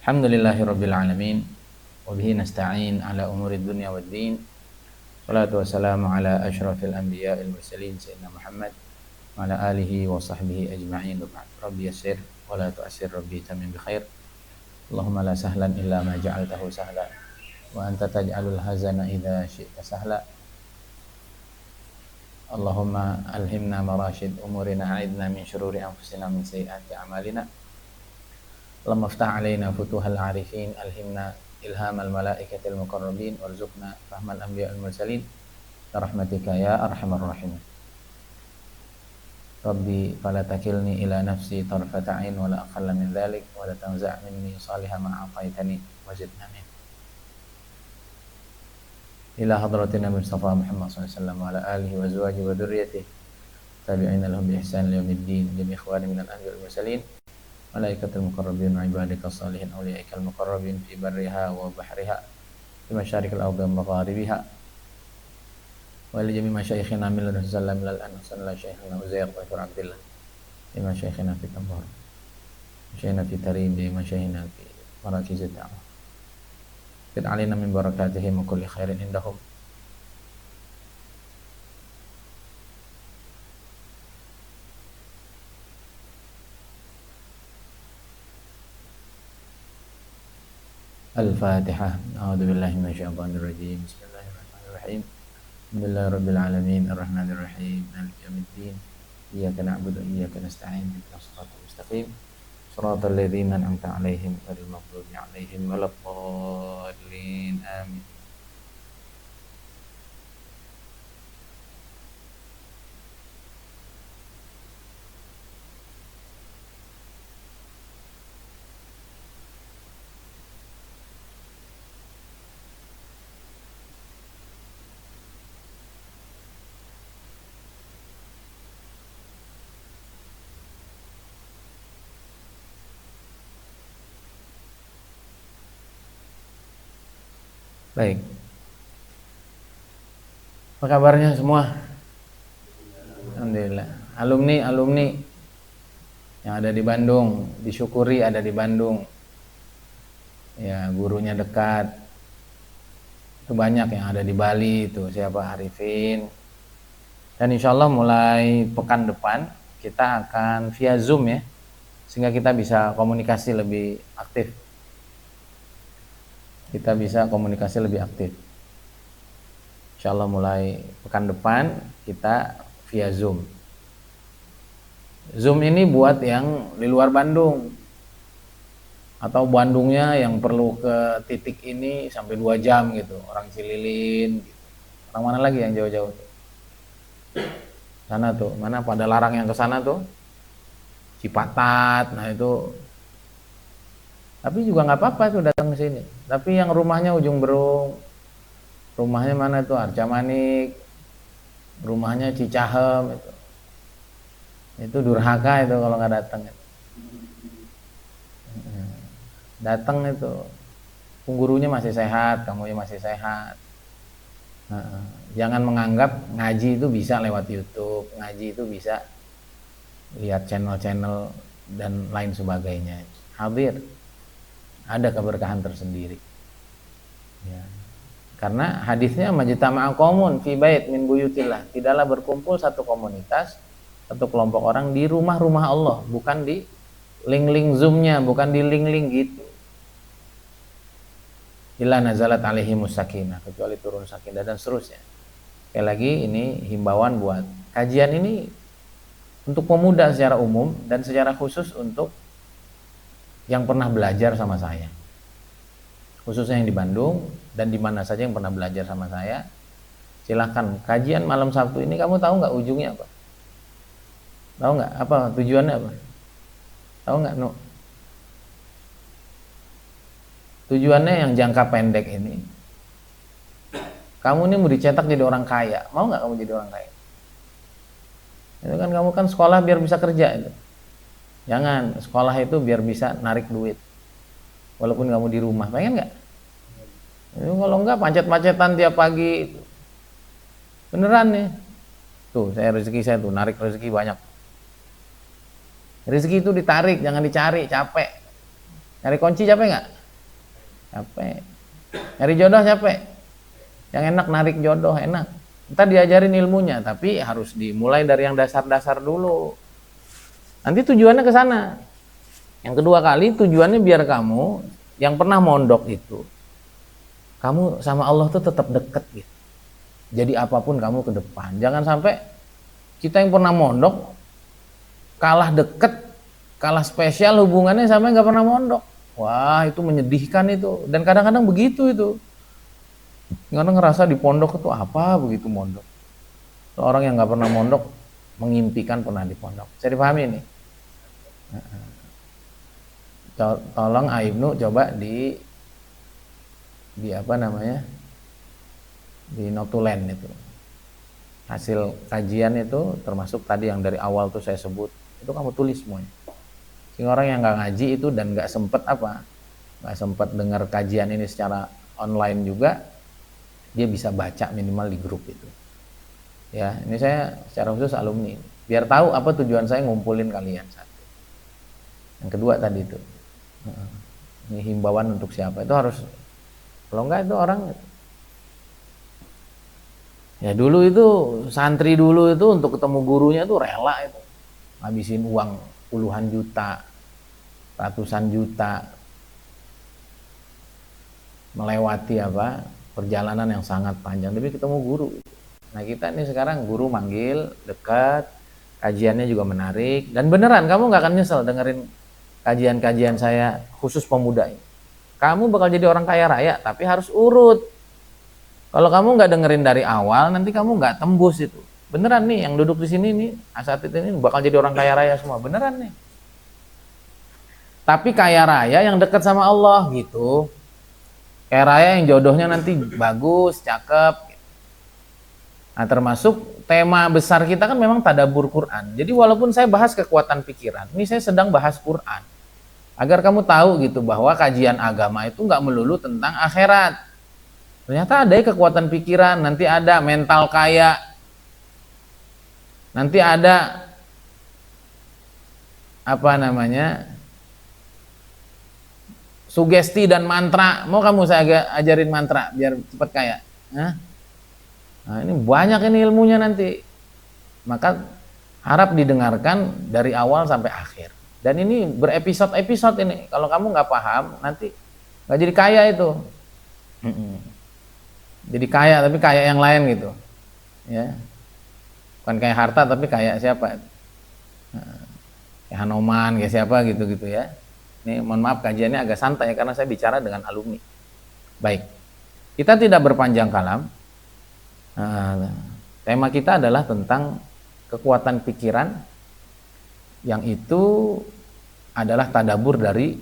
Alhamdulillahirabbil alamin wa bihi nasta'in ala umurid dunya waddin. Wassalatu wassalamu ala asyrafil anbiya'il mursalin sayyidina Muhammad wa ala alihi wa sahbihi ajma'in. Rabbi yassir wa la tu'assir, rabbi tamim bi khair. Allahumma la sahlan illa ma ja'altahu sahla wa anta taj'alul hazana idza syi'ta sahla. Allahumma alhimna marashid umurina, a'idna min syururi anfusina min sayyiati a'malina. Allahumma aftah alaina futuhal arifin, alhimna ilhamal malaikatil muqarrabin, warzuqna fahmal anbiya'il mursalin rahmatika ya arhamar rahimin. Rabbi fala takilni ila nafsi tarfata ain wa la aqalla min dhalik wa la tanza' minni salihah ma a'taitani wazidna min. Ila hadratina Mustafa Muhammad sallallahu alaihi wasallam wa ala alihi wa azwajihi wa dhurriyyatihi tabi'ina lahum bi ihsan ila yaumiddin, jami' ikhwani minal anbiya'il mursalin, malaikatul muqarrabin wa ibadikas salihin, awliyaikal muqarrabin fi barriha wa bahriha, fi masyarikil ardi wa magharibiha, wa li jami' masyayikhina min ladun sallam ilal an sallallahu syayikhina Uzair wa Fir Abdillah, fi masyayikhina fi Kambar, masyayikhina fi Tarim, bi masyayikhina fi marakizid da'wah. Qid alina min barakatihim wa kulli khairin indahum. Al-Fatihah. A'udzu billahi minasyaitonir rajim. Bismillahirrahmanirrahim. Alhamdulillahi rabbil alamin, arrahmanir rahim, maliki yaumiddin. Iyyaka na'budu wa iyyaka nasta'in. Ihdinas siratal mustaqim. Shiratal ladzina an'amta 'alaihim ghairil maghdubi 'alaihim waladdallin. Amin. Baik. Apa kabarnya semua? Alhamdulillah. Alumni yang ada di Bandung, disyukuri ada di Bandung. Ya, gurunya dekat. Itu banyak yang ada di Bali itu, siapa Arifin. Dan insya Allah mulai pekan depan kita akan via Zoom ya, sehingga kita bisa komunikasi lebih aktif. Insya Allah mulai pekan depan kita via Zoom. Zoom ini buat yang di luar Bandung, atau Bandungnya yang perlu ke titik ini sampai 2 jam gitu, orang Cililin gitu. Orang mana lagi yang jauh-jauh tuh? Sana tuh, mana pada larang yang ke sana tuh? Cipatat, nah itu. Tapi juga nggak apa-apa tuh datang ke sini. Tapi yang rumahnya Ujung Berung, rumahnya mana tuh Arca Manik, rumahnya Cicahem itu durhaka itu kalau nggak datang. Datang itu, gurunya masih sehat, kamunya masih sehat. Jangan menganggap ngaji itu bisa lewat YouTube, ngaji itu bisa lihat channel-channel dan lain sebagainya. Hadir. Ada keberkahan tersendiri ya. Karena hadisnya majtama'a qaumun fi bait min buyutillah, tidaklah berkumpul satu komunitas, satu kelompok orang di rumah-rumah Allah, bukan di link-link Zoom-nya, bukan di link-link gitu. Illa nazalat alaihimus sakinah, kecuali turun sakinah, dan seterusnya. Sekali lagi ini himbauan buat kajian ini untuk pemuda secara umum dan secara khusus untuk yang pernah belajar sama saya, khususnya yang di Bandung dan di mana saja yang pernah belajar sama saya. Silahkan kajian malam Sabtu ini, kamu tahu nggak ujungnya apa? Tahu nggak apa tujuannya apa? Tahu nggak? No. Tujuannya yang jangka pendek ini, kamu ini mau dicetak jadi orang kaya. Mau nggak kamu jadi orang kaya? Itu kan kamu kan sekolah biar bisa kerja itu. Jangan, sekolah itu biar bisa narik duit. Walaupun kamu di rumah, pengen nggak? Kalau enggak macet-macetan tiap pagi. Beneran nih. Tuh, rezeki saya tuh narik rezeki banyak. Rezeki itu ditarik, jangan dicari, capek. Nyari kunci capek nggak? capek. Nyari jodoh capek. Yang enak narik jodoh enak. Ntar diajarin ilmunya, tapi harus dimulai dari yang dasar-dasar dulu. Nanti tujuannya ke sana. Yang kedua kali tujuannya biar kamu yang pernah mondok itu, kamu sama Allah tuh tetap deket gitu. Jadi apapun kamu ke depan. Jangan sampai kita yang pernah mondok kalah deket, kalah spesial hubungannya sama yang nggak pernah mondok. Wah, itu menyedihkan itu. Dan kadang-kadang begitu itu. Kadang ngerasa di pondok itu apa begitu mondok. Orang yang nggak pernah mondok mengimpikan pernah di pondok. Saya dipahami ini. Tolong Aibnu coba di apa namanya, di notulen itu hasil kajian itu, termasuk tadi yang dari awal tuh saya sebut, itu kamu tulis semuanya. Sehingga orang yang nggak ngaji itu dan nggak sempet dengar kajian ini secara online juga, dia bisa baca minimal di grup itu. Ya, ini saya secara khusus alumni, biar tahu apa tujuan saya ngumpulin kalian. Satu. Yang kedua tadi itu, ini himbauan untuk siapa? Itu harus, kalau enggak itu orang, ya dulu itu santri dulu itu untuk ketemu gurunya itu rela itu, habisin uang puluhan juta, ratusan juta, melewati apa perjalanan yang sangat panjang demi ketemu guru. Nah kita ini sekarang guru manggil, dekat, kajiannya juga menarik, dan beneran kamu nggak akan nyesel dengerin kajian-kajian saya khusus pemuda ini. Kamu bakal jadi orang kaya raya, tapi harus urut. Kalau kamu nggak dengerin dari awal, nanti kamu nggak tembus itu. Beneran nih, yang duduk di sini nih, asatid ini bakal jadi orang kaya raya semua. Beneran nih. Tapi kaya raya yang dekat sama Allah gitu. Kaya raya yang jodohnya nanti bagus, cakep. Nah termasuk tema besar kita kan memang tadabbur Quran. Jadi walaupun saya bahas kekuatan pikiran, ini saya sedang bahas Quran. Agar kamu tahu gitu bahwa kajian agama itu nggak melulu tentang akhirat. Ternyata ada kekuatan pikiran, nanti ada mental kaya, nanti ada apa namanya, sugesti dan mantra. Mau kamu saya ajarin mantra biar cepat kaya? Nah ini banyak ini ilmunya nanti. Maka harap didengarkan dari awal sampai akhir. Dan ini berepisode-episode ini. Kalau kamu nggak paham, nanti nggak jadi kaya itu. Jadi kaya, tapi kaya yang lain gitu. Ya, bukan kaya harta, tapi kaya siapa? Kayak Hanoman, kayak siapa gitu-gitu ya. Ini mohon maaf kajiannya agak santai karena saya bicara dengan alumni. Baik, kita tidak berpanjang kalam. Tema kita adalah tentang kekuatan pikiran, yang itu adalah tadabbur dari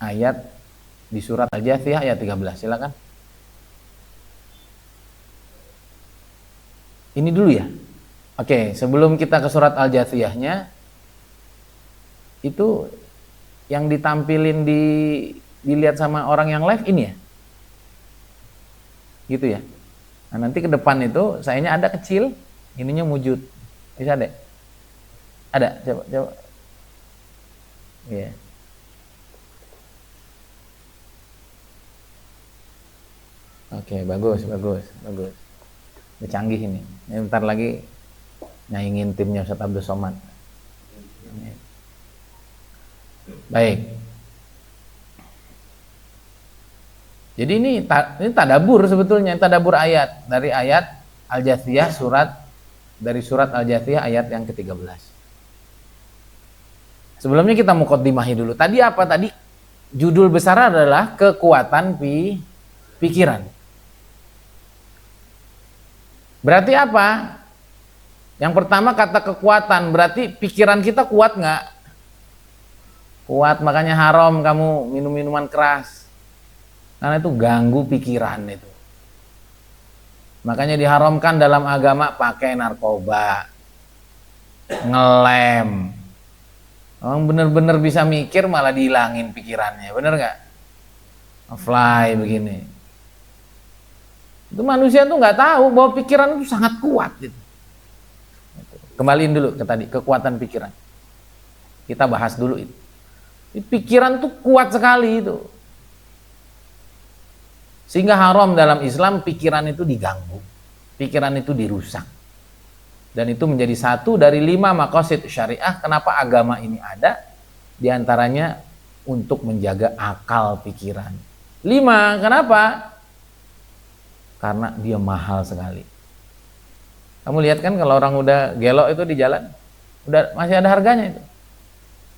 ayat di surat Al-Jathiyah ayat 13. Silakan. Ini dulu ya. Oke, sebelum kita ke surat Al-Jathiyahnya, itu yang ditampilin dilihat sama orang yang live ini ya. Gitu ya. Nah, nanti ke depan itu sayanya ada kecil, ininya wujud. Bisa deh. Ada, coba. Iya. Oke, bagus. Udah canggih ini. Bentar lagi nyaingin timnya Ustaz Abdul Somad. Baik. Jadi ini tadabbur sebetulnya, tadabbur ayat dari ayat Al-Jathiyah, dari surat Al-Jathiyah ayat yang ke-13. Sebelumnya kita muqaddimahi dulu. Tadi apa tadi? Judul besar adalah kekuatan pikiran. Berarti apa? Yang pertama kata kekuatan, berarti pikiran kita kuat nggak? Kuat, makanya haram kamu minum minuman keras. Karena itu ganggu pikiran itu. Makanya diharamkan dalam agama pakai narkoba, ngelem. Orang bener-bener bisa mikir malah dihilangin pikirannya, bener nggak? Fly begini. Itu manusia tuh nggak tahu bahwa pikiran itu sangat kuat gitu. Kembaliin dulu ke tadi, kekuatan pikiran. Kita bahas dulu itu. Pikiran tuh kuat sekali itu. Sehingga haram dalam Islam pikiran itu diganggu, pikiran itu dirusak. Dan itu menjadi satu dari 5 maqasid syariah kenapa agama ini ada, diantaranya untuk menjaga akal pikiran. 5, kenapa? Karena dia mahal sekali. Kamu lihat kan kalau orang udah gelok itu di jalan, udah masih ada harganya itu.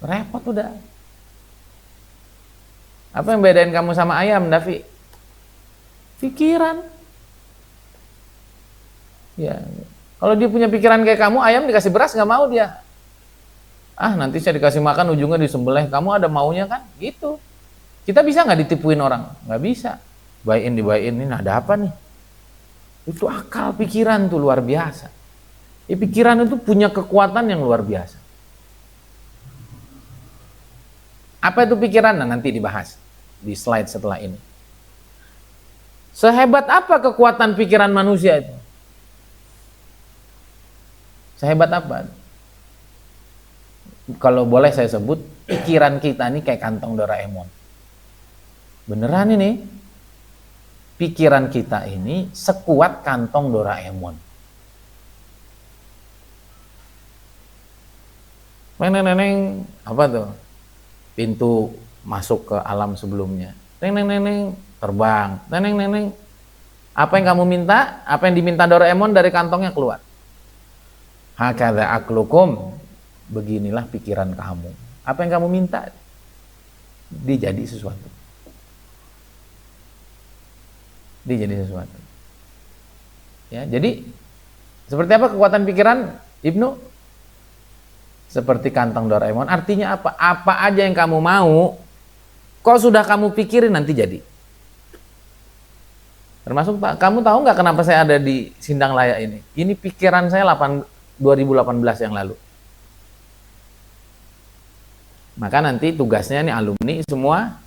Repot udah. Apa yang bedain kamu sama ayam, Davi? Pikiran. Ya, kalau dia punya pikiran kayak kamu, ayam dikasih beras nggak mau dia. Ah, nanti saya dikasih makan ujungnya disembelih. Kamu ada maunya kan? Gitu. Kita bisa nggak ditipuin orang? Nggak bisa. Bayin dibayin, ini ada apa nih? Itu akal pikiran tuh luar biasa. Pikiran itu punya kekuatan yang luar biasa. Apa itu pikiran? Nah, nanti dibahas di slide setelah ini. Sehebat apa kekuatan pikiran manusia itu? Sehebat apa? Kalau boleh saya sebut, pikiran kita ini kayak kantong Doraemon. Beneran ini. Pikiran kita ini sekuat kantong Doraemon. Neng, apa tuh? Pintu masuk ke alam sebelumnya. Neng, terbang. Neng. Apa yang kamu minta? Apa yang diminta Doraemon dari kantongnya keluar. Hakadha aklukum. Beginilah pikiran kamu. Apa yang kamu minta? Dia jadi sesuatu. Dia jadi sesuatu. Ya, jadi seperti apa kekuatan pikiran, Ibnu? Seperti kantong Doraemon. Artinya apa? Apa aja yang kamu mau, kok sudah kamu pikirin nanti jadi. Termasuk kamu tahu nggak kenapa saya ada di Sindang Layak ini? Ini pikiran saya 2018 yang lalu. Maka nanti tugasnya nih alumni semua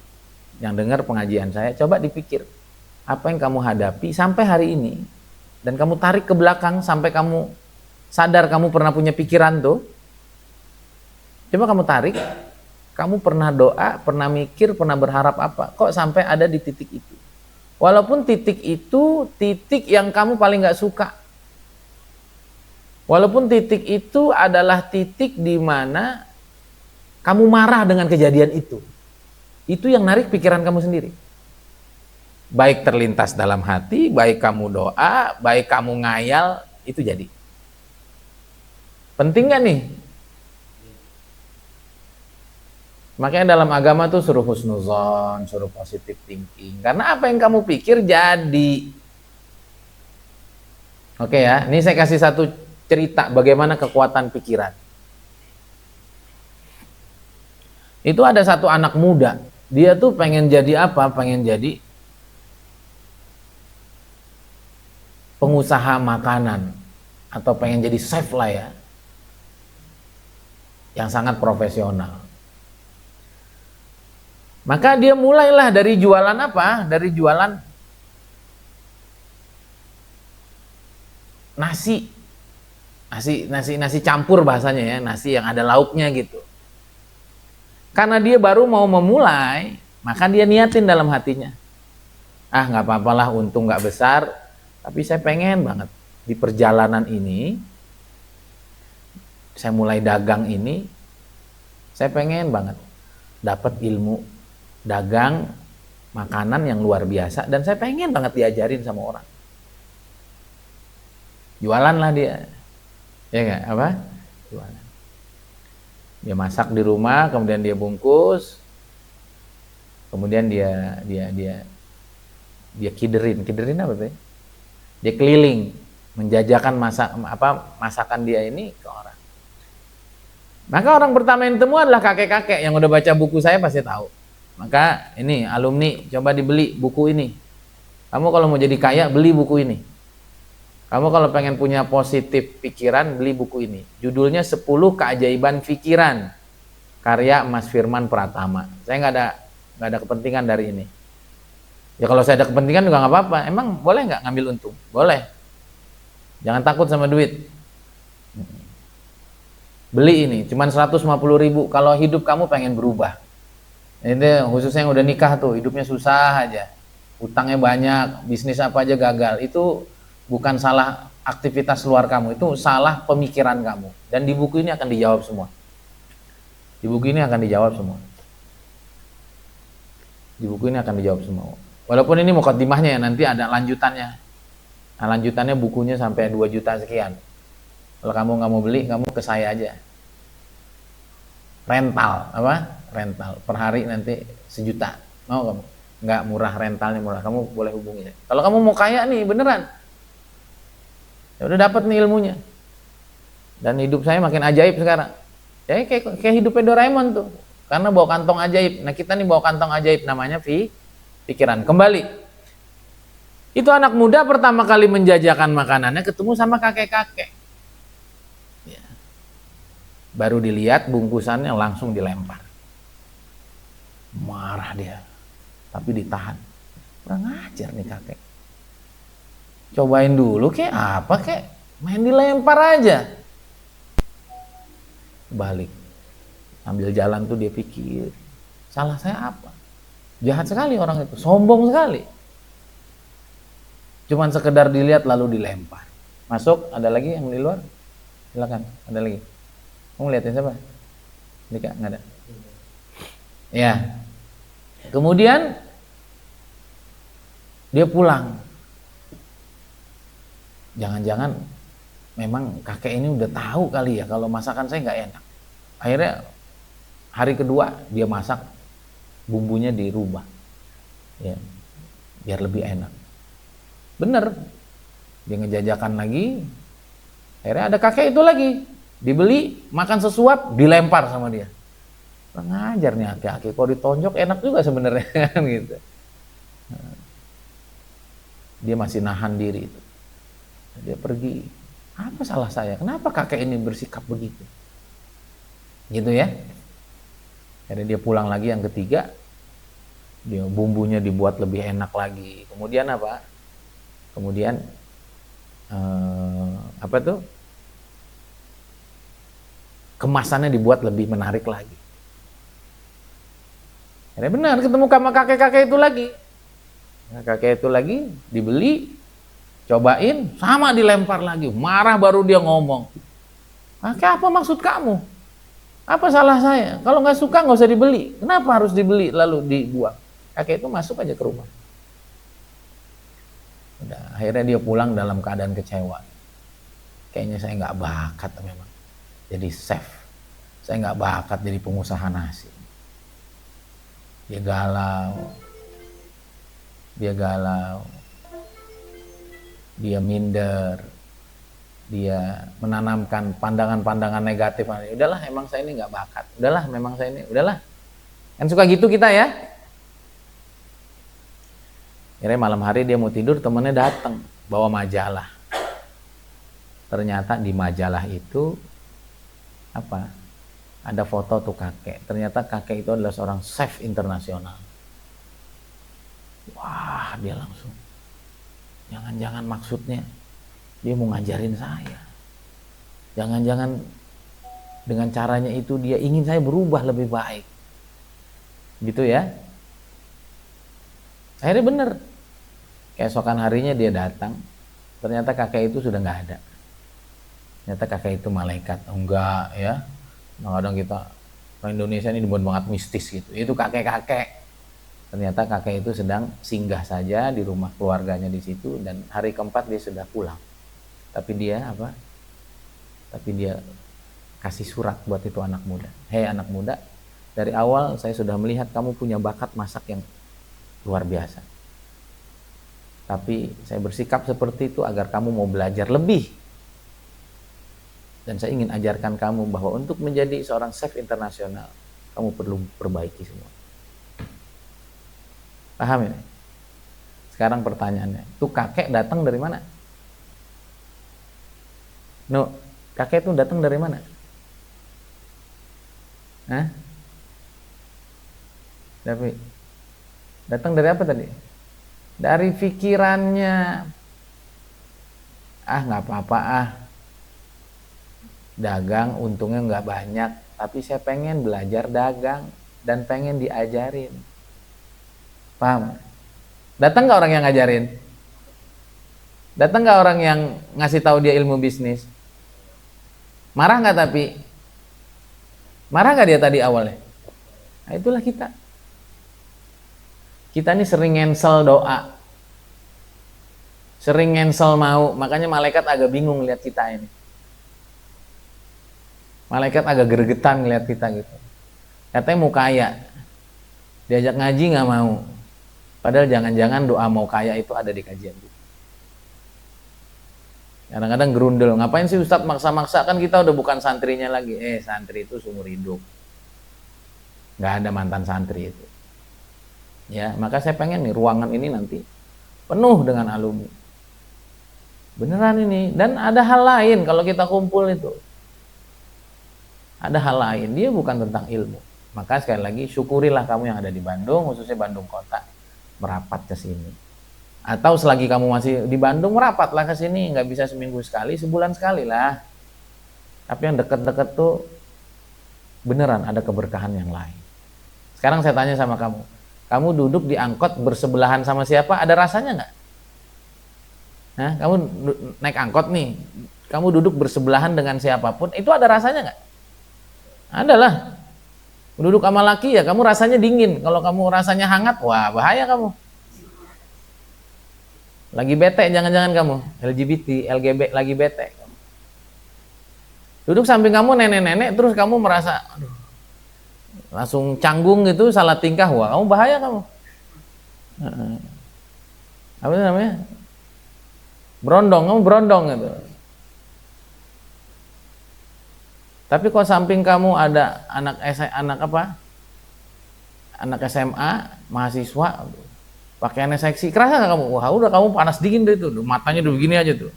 yang dengar pengajian saya, coba dipikir. Apa yang kamu hadapi sampai hari ini, dan kamu tarik ke belakang sampai kamu sadar kamu pernah punya pikiran tuh. Coba kamu tarik, kamu pernah doa, pernah mikir, pernah berharap apa, kok sampai ada di titik itu. Walaupun titik itu titik yang kamu paling gak suka. Walaupun titik itu adalah titik di mana kamu marah dengan kejadian itu. Itu yang narik pikiran kamu sendiri. Baik terlintas dalam hati, baik kamu doa, baik kamu ngayal, itu jadi. Penting gak nih? Makanya dalam agama tuh suruh husnuzon, suruh positive thinking. Karena apa yang kamu pikir jadi. Oke ya, ini saya kasih satu cerita bagaimana kekuatan pikiran. Itu ada satu anak muda, dia tuh pengen jadi apa? Pengen jadi pengusaha makanan atau pengen jadi chef lah ya, yang sangat profesional. Maka dia mulailah dari jualan apa? Dari jualan nasi campur bahasanya ya, nasi yang ada lauknya gitu. Karena dia baru mau memulai, maka dia niatin dalam hatinya, ah nggak apa-apalah, untung nggak besar, tapi saya pengen banget di perjalanan ini, saya mulai dagang ini, saya pengen banget dapat ilmu dagang makanan yang luar biasa, dan saya pengen banget diajarin sama orang. Jualan lah dia, ya nggak apa? Jualan. Dia masak di rumah, kemudian dia bungkus, kemudian dia kiderin apa tuh? Dia keliling menjajakan masakan dia ini ke orang. Maka orang pertama yang temu adalah kakek-kakek yang udah baca buku saya pasti tahu. Maka ini alumni, coba dibeli buku ini. Kamu kalau mau jadi kaya beli buku ini. Kamu kalau pengen punya positif pikiran beli buku ini. Judulnya 10 Keajaiban Pikiran, karya Mas Firman Pratama. Saya nggak ada kepentingan dari ini. Ya kalau saya ada kepentingan juga nggak apa-apa. Emang boleh nggak ngambil untung? Boleh. Jangan takut sama duit. Beli ini, cuman 150.000. Kalau hidup kamu pengen berubah. Ini khususnya yang udah nikah tuh, hidupnya susah aja. utangnya banyak, bisnis apa aja gagal. Itu bukan salah aktivitas luar kamu, itu salah pemikiran kamu. Dan di buku ini akan dijawab semua. Di buku ini akan dijawab semua. Di buku ini akan dijawab semua. Walaupun ini mukadimahnya ya, nanti ada lanjutannya. Nah, lanjutannya bukunya sampai 2 juta sekian. Kalau kamu nggak mau beli, kamu ke saya aja. Rental, apa? Rental per hari nanti 1 juta. Mau kamu? Nggak, murah, rentalnya murah. Kamu boleh hubungi. Kalau kamu mau kaya nih beneran, ya udah dapat nih ilmunya. Dan hidup saya makin ajaib sekarang. Ya kayak hidupnya Doraemon tuh. Karena bawa kantong ajaib. Nah, kita nih bawa kantong ajaib, namanya pikiran. Kembali. Itu anak muda pertama kali menjajakan makanannya ketemu sama kakek-kakek. Ya. Baru dilihat bungkusannya langsung dilempar. Marah dia. Tapi ditahan. Kurang ajar nih kakek. Cobain dulu kek, apa kek? Main dilempar aja. Balik. Sambil jalan tuh dia pikir, salah saya apa? Jahat sekali orang itu, sombong sekali. Cuman sekedar dilihat lalu dilempar. Masuk, ada lagi yang di luar? Silakan, ada lagi. Kamu lihatin siapa? Dika, nggak ada. Ya. Kemudian dia pulang. Jangan-jangan memang kakek ini udah tahu kali ya kalau masakan saya nggak enak. Akhirnya hari kedua dia masak, bumbunya dirubah, ya, biar lebih enak. Bener, dia ngejajakan lagi. Akhirnya ada kakek itu lagi, dibeli, makan sesuap, dilempar sama dia. Kurang ajar nih aki-aki, kalau ditonjok enak juga sebenarnya kan gitu. Dia masih nahan diri itu. Dia pergi. Apa salah saya? Kenapa kakek ini bersikap begitu? Gitu ya. Akhirnya dia pulang lagi yang ketiga, dia bumbunya dibuat lebih enak lagi. Kemudian apa? Kemudian apa tuh? Kemasannya dibuat lebih menarik lagi. Akhirnya benar ketemu sama kakek-kakek itu lagi. Nah, kakek itu lagi dibeli, cobain, sama dilempar lagi. Marah baru dia ngomong. Kakek, apa maksud kamu? Apa salah saya? Kalau nggak suka nggak usah dibeli. Kenapa harus dibeli lalu dibuang? Kakek itu masuk aja ke rumah. Udah, akhirnya dia pulang dalam keadaan kecewa. Kayaknya saya nggak bakat memang jadi chef. Saya nggak bakat jadi pengusaha nasi. Dia galau. Dia minder. Dia menanamkan pandangan-pandangan negatif. Udahlah, emang saya ini nggak bakat. Udahlah, kan suka gitu kita ya. Akhirnya malam hari dia mau tidur, temennya datang bawa majalah. Ternyata di majalah itu apa? Ada foto tuh kakek. Ternyata kakek itu adalah seorang chef internasional. Wah, dia langsung, jangan-jangan maksudnya dia mau ngajarin saya. Jangan-jangan dengan caranya itu dia ingin saya berubah lebih baik. Gitu ya. Akhirnya bener. Keesokan harinya dia datang. Ternyata kakek itu sudah nggak ada. Ternyata kakek itu malaikat. Enggak ya. Kadang-kadang kita orang Indonesia ini dibuat banget mistis gitu. Itu kakek-kakek. Ternyata kakek itu sedang singgah saja di rumah keluarganya di situ, dan hari keempat dia sudah pulang. Tapi dia apa? Tapi dia kasih surat buat itu anak muda. Hei anak muda, dari awal saya sudah melihat kamu punya bakat masak yang luar biasa. Tapi saya bersikap seperti itu agar kamu mau belajar lebih. Dan saya ingin ajarkan kamu bahwa untuk menjadi seorang chef internasional, kamu perlu perbaiki semua. Paham ini? Sekarang pertanyaannya, tuh kakek datang dari mana? Kakek itu datang dari mana? Hah? Tapi datang dari apa tadi? Dari pikirannya. Nggak apa-apa dagang untungnya nggak banyak, tapi saya pengen belajar dagang dan pengen diajarin. Paham? Datang nggak orang yang ngajarin? Datang nggak orang yang ngasih tahu dia ilmu bisnis? Marah nggak tapi? Marah nggak dia tadi awalnya? Nah, itulah kita. Kita ini sering cancel doa, sering cancel mau, makanya malaikat agak bingung lihat kita ini. Malaikat agak gregetan lihat kita gitu. Katanya mau kaya, diajak ngaji nggak mau. Padahal jangan-jangan doa mau kaya itu ada di kajian kita. Kadang-kadang gerundel, ngapain sih Ustadz maksa-maksa, kan kita udah bukan santrinya lagi. Santri itu seumur hidup, nggak ada mantan santri itu. Ya, maka saya pengen nih ruangan ini nanti penuh dengan alumni. Beneran ini. Dan ada hal lain kalau kita kumpul itu. Ada hal lain, dia bukan tentang ilmu. Maka sekali lagi syukurilah kamu yang ada di Bandung, khususnya Bandung Kota, merapat ke sini. Atau selagi kamu masih di Bandung, merapatlah ke sini, nggak bisa seminggu sekali, sebulan sekali lah. Tapi yang deket-deket tuh beneran ada keberkahan yang lain. Sekarang saya tanya sama kamu, kamu duduk di angkot bersebelahan sama siapa, ada rasanya nggak? Nah, kamu naik angkot nih, kamu duduk bersebelahan dengan siapapun, itu ada rasanya nggak? Adalah. Duduk sama laki ya, kamu rasanya dingin. Kalau kamu rasanya hangat, wah bahaya kamu. Lagi bete jangan-jangan kamu, LGBT, LGB lagi bete. Duduk samping kamu nenek-nenek, terus kamu merasa, aduh, langsung canggung gitu, salah tingkah, wah kamu bahaya kamu. Apa itu namanya? Berondong, kamu berondong gitu. Tapi kalau samping kamu ada anak SMA, mahasiswa, pakaiannya seksi, kerasa nggak kamu? Wah udah kamu panas dingin deh tuh, matanya udah begini aja tuh.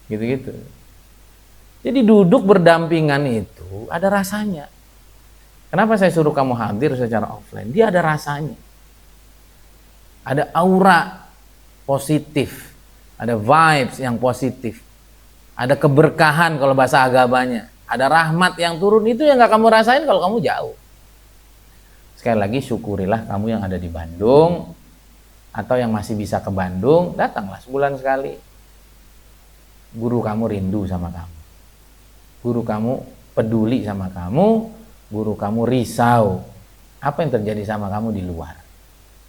Gitu-gitu. Jadi duduk berdampingan itu ada rasanya. Kenapa saya suruh kamu hadir secara offline? Dia ada rasanya. Ada aura positif, ada vibes yang positif, ada keberkahan kalau bahasa agamanya, ada rahmat yang turun, itu yang nggak kamu rasain kalau kamu jauh. Sekali lagi syukurilah kamu yang ada di Bandung, atau yang masih bisa ke Bandung, datanglah sebulan sekali. Guru kamu rindu sama kamu, guru kamu peduli sama kamu, guru kamu risau apa yang terjadi sama kamu di luar.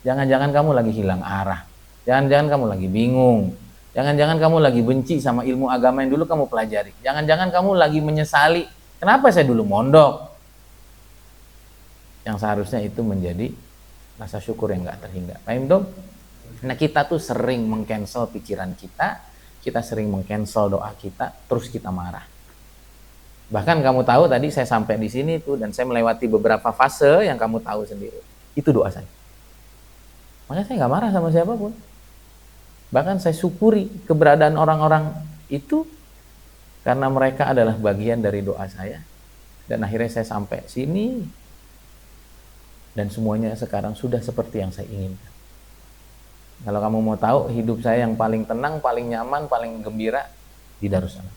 Jangan-jangan kamu lagi hilang arah, jangan-jangan kamu lagi bingung, jangan-jangan kamu lagi benci sama ilmu agama yang dulu kamu pelajari, jangan-jangan kamu lagi menyesali, kenapa saya dulu mondok. Yang seharusnya itu menjadi rasa syukur yang gak terhingga. Paham dong? Nah kita tuh sering meng-cancel pikiran kita sering meng-cancel doa kita, terus kita marah. Bahkan kamu tahu tadi saya sampai di sini tuh, dan saya melewati beberapa fase yang kamu tahu sendiri. Itu doa saya. Makanya saya gak marah sama siapapun. Bahkan saya syukuri keberadaan orang-orang itu, karena mereka adalah bagian dari doa saya. Dan akhirnya saya sampai sini, dan semuanya sekarang sudah seperti yang saya inginkan. Kalau kamu mau tahu hidup saya yang paling tenang, paling nyaman, paling gembira di Darussalam.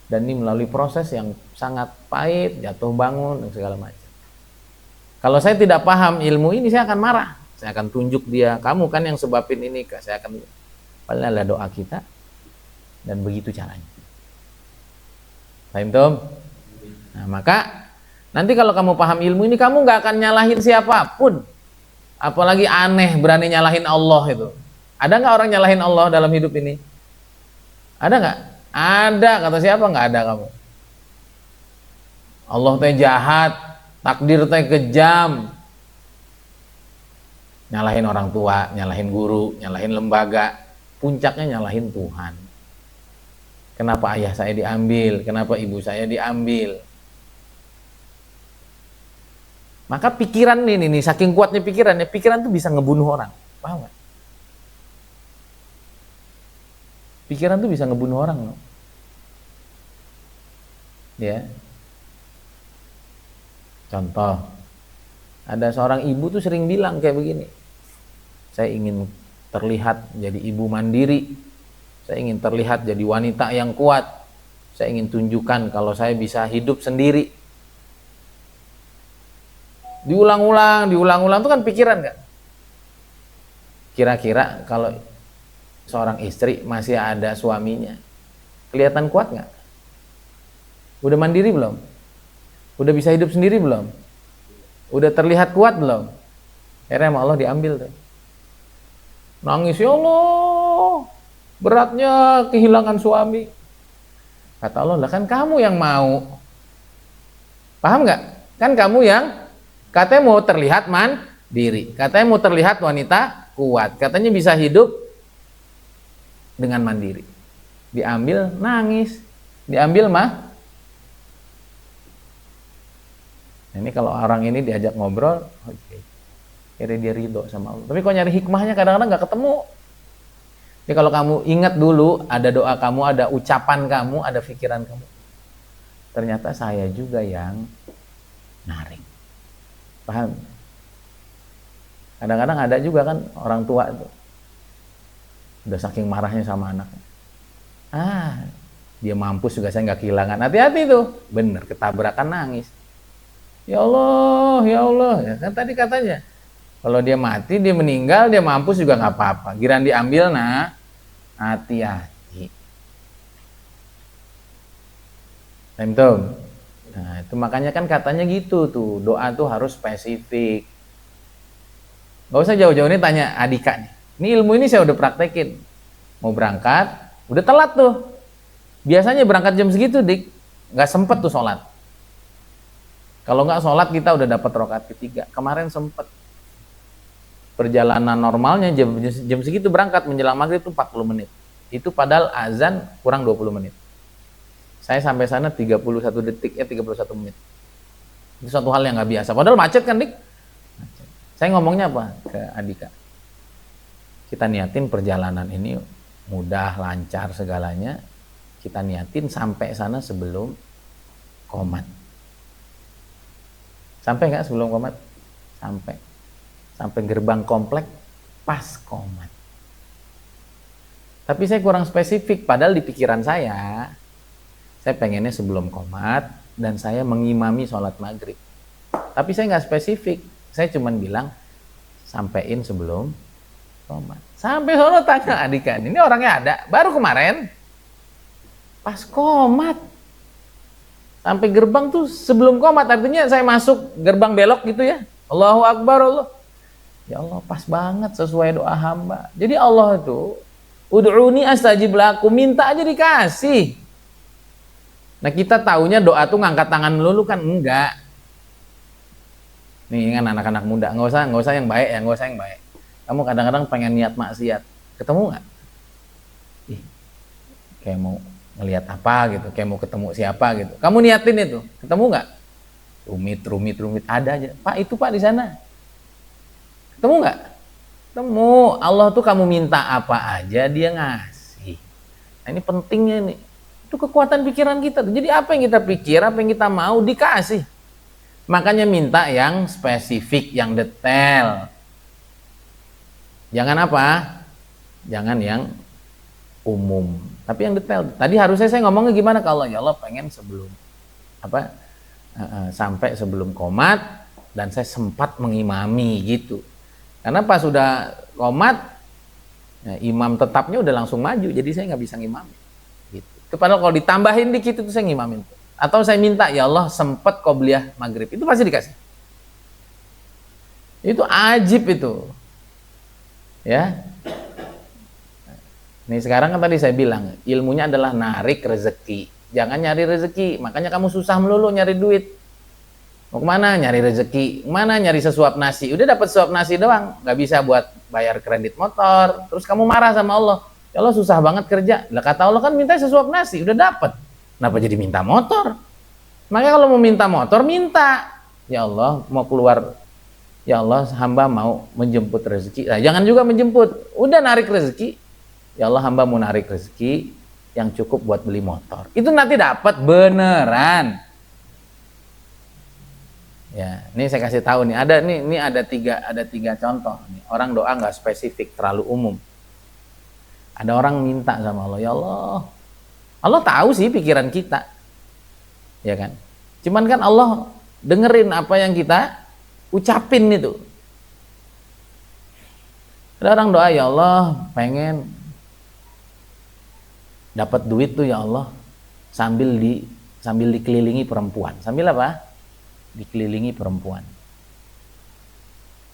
Dan ini melalui proses yang sangat pahit, jatuh bangun dan segala macam. Kalau saya tidak paham ilmu ini, saya akan marah. Saya akan tunjuk dia, kamu kan yang sebabin ini, saya akan, padahal adalah doa kita, dan begitu caranya. Paham Tom? Nah maka nanti kalau kamu paham ilmu ini, kamu nggak akan nyalahin siapapun. Apalagi aneh berani nyalahin Allah itu. Ada nggak orang nyalahin Allah dalam hidup ini? Ada nggak? Ada, kata siapa? Nggak ada kamu. Allah teh jahat, takdir teh kejam. Nyalahin orang tua, nyalahin guru, nyalahin lembaga. Puncaknya nyalahin Tuhan. Kenapa ayah saya diambil? Kenapa ibu saya diambil? Maka pikiran ini saking kuatnya pikiran tuh bisa ngebunuh orang. Paham gak? Pikiran tuh bisa ngebunuh orang loh. Ya. Contoh, ada seorang ibu tuh sering bilang kayak begini, saya ingin terlihat jadi ibu mandiri, saya ingin terlihat jadi wanita yang kuat, saya ingin tunjukkan kalau saya bisa hidup sendiri. diulang-ulang itu kan pikiran nggak? Kira-kira kalau seorang istri masih ada suaminya, kelihatan kuat nggak? Udah mandiri belum? Udah bisa hidup sendiri belum? Udah terlihat kuat belum? Akhirnya sama Allah diambil tuh. Nangis, ya Allah, beratnya kehilangan suami. Kata Allah, lah kan kamu yang mau. Paham nggak? Kan kamu yang katanya mau terlihat mandiri, katanya mau terlihat wanita kuat, katanya bisa hidup dengan mandiri. Diambil nangis, diambil mah. Ini kalau orang ini diajak ngobrol, oke, akhirnya dia ridho sama Allah. Tapi kalau nyari hikmahnya kadang-kadang nggak ketemu. Jadi kalau kamu ingat dulu, ada doa kamu, ada ucapan kamu, ada pikiran kamu. Ternyata saya juga yang narik. Paham? Kadang-kadang ada juga kan orang tua itu udah saking marahnya sama anaknya. Dia mampus juga saya nggak kehilangan. Hati-hati tuh, bener ketabrakan nangis. Ya Allah, ya Allah. Ya, kan tadi katanya, kalau dia mati, dia meninggal, dia mampus juga nggak apa-apa. Giran diambil, nah hati-hati. Nah, itu makanya kan katanya gitu tuh, doa tuh harus spesifik. Gak usah jauh-jauh, ini tanya Adika nih. Ini ilmu ini saya udah praktekin. Mau berangkat, udah telat tuh. Biasanya berangkat jam segitu, Dik. Gak sempet tuh sholat. Kalau nggak sholat kita udah dapat rakaat ketiga. Kemarin sempet. Perjalanan normalnya jam segitu berangkat, menjelang maghrib itu 40 menit. Itu padahal azan kurang 20 menit. Saya sampai sana 31 detik, 31 menit. Itu suatu hal yang nggak biasa. Padahal macet kan, Dik? Macet. Saya ngomongnya apa ke Adika? Kita niatin perjalanan ini mudah, lancar segalanya. Kita niatin sampai sana sebelum qomat. Sampai nggak sebelum qomat? Sampai. Sampai gerbang komplek pas qomat. Tapi saya kurang spesifik, padahal di pikiran saya pengennya sebelum qomat dan saya mengimami sholat maghrib. Tapi saya nggak spesifik, saya cuma bilang sampein sebelum qomat. Sampai sono tanya Adika, ini orangnya ada, baru kemarin pas qomat. Sampai gerbang tuh sebelum qomat, artinya saya masuk gerbang belok gitu ya. Allahu Akbar, Allah. Ya Allah, pas banget sesuai doa hamba. Jadi Allah itu ud'uni astajib lakum, minta aja dikasih. Nah kita taunya doa tuh ngangkat tangan melulu kan, enggak. Nih kan anak-anak muda, nggak usah yang baik ya, nggak usah yang baik. Kamu kadang-kadang pengen niat maksiat, ketemu nggak? Kayak mau ngelihat apa gitu, kayak mau ketemu siapa gitu. Kamu niatin itu, ketemu nggak? Rumit ada aja. Pak itu Pak di sana. Ketemu nggak? Ketemu. Allah tuh kamu minta apa aja dia ngasih. Nah ini pentingnya nih. Itu kekuatan pikiran kita. Jadi apa yang kita pikir, apa yang kita mau dikasih. Makanya minta yang spesifik, yang detail. Jangan apa? Jangan yang umum. Tapi yang detail. Tadi harusnya saya ngomongnya gimana kalau ya Allah pengen sebelum sampai sebelum qomat dan saya sempat mengimami gitu. Karena pas sudah qomat, imam tetapnya udah langsung maju, jadi saya nggak bisa ngimami. Padahal kalau ditambahin dikit itu saya ngimamin. Atau saya minta, ya Allah sempat qobliyah maghrib. Itu pasti dikasih. Itu ajib itu. Ya. Nih sekarang kan tadi saya bilang, ilmunya adalah narik rezeki. Jangan nyari rezeki. Makanya kamu susah melulu nyari duit. Mau kemana? Nyari rezeki. Mana nyari sesuap nasi. Udah dapat sesuap nasi doang. Nggak bisa buat bayar kredit motor. Terus kamu marah sama Allah. Ya Allah susah banget kerja. Lah kata Allah kan minta sesuap nasi, udah dapat. Kenapa jadi minta motor? Makanya kalau mau minta motor, minta. Ya Allah mau keluar. Ya Allah hamba mau menjemput rezeki. Nah, jangan juga menjemput. Udah narik rezeki. Ya Allah hamba mau narik rezeki yang cukup buat beli motor. Itu nanti dapat beneran. Ya, ini saya kasih tahu nih. Ada tiga contoh. Orang doa nggak spesifik, terlalu umum. Ada orang minta sama Allah, ya Allah. Allah tahu sih pikiran kita. Ya kan? Cuman kan Allah dengerin apa yang kita ucapin itu. Ada orang doa, ya Allah pengen dapat duit tuh ya Allah sambil dikelilingi perempuan. Sambil apa? Dikelilingi perempuan.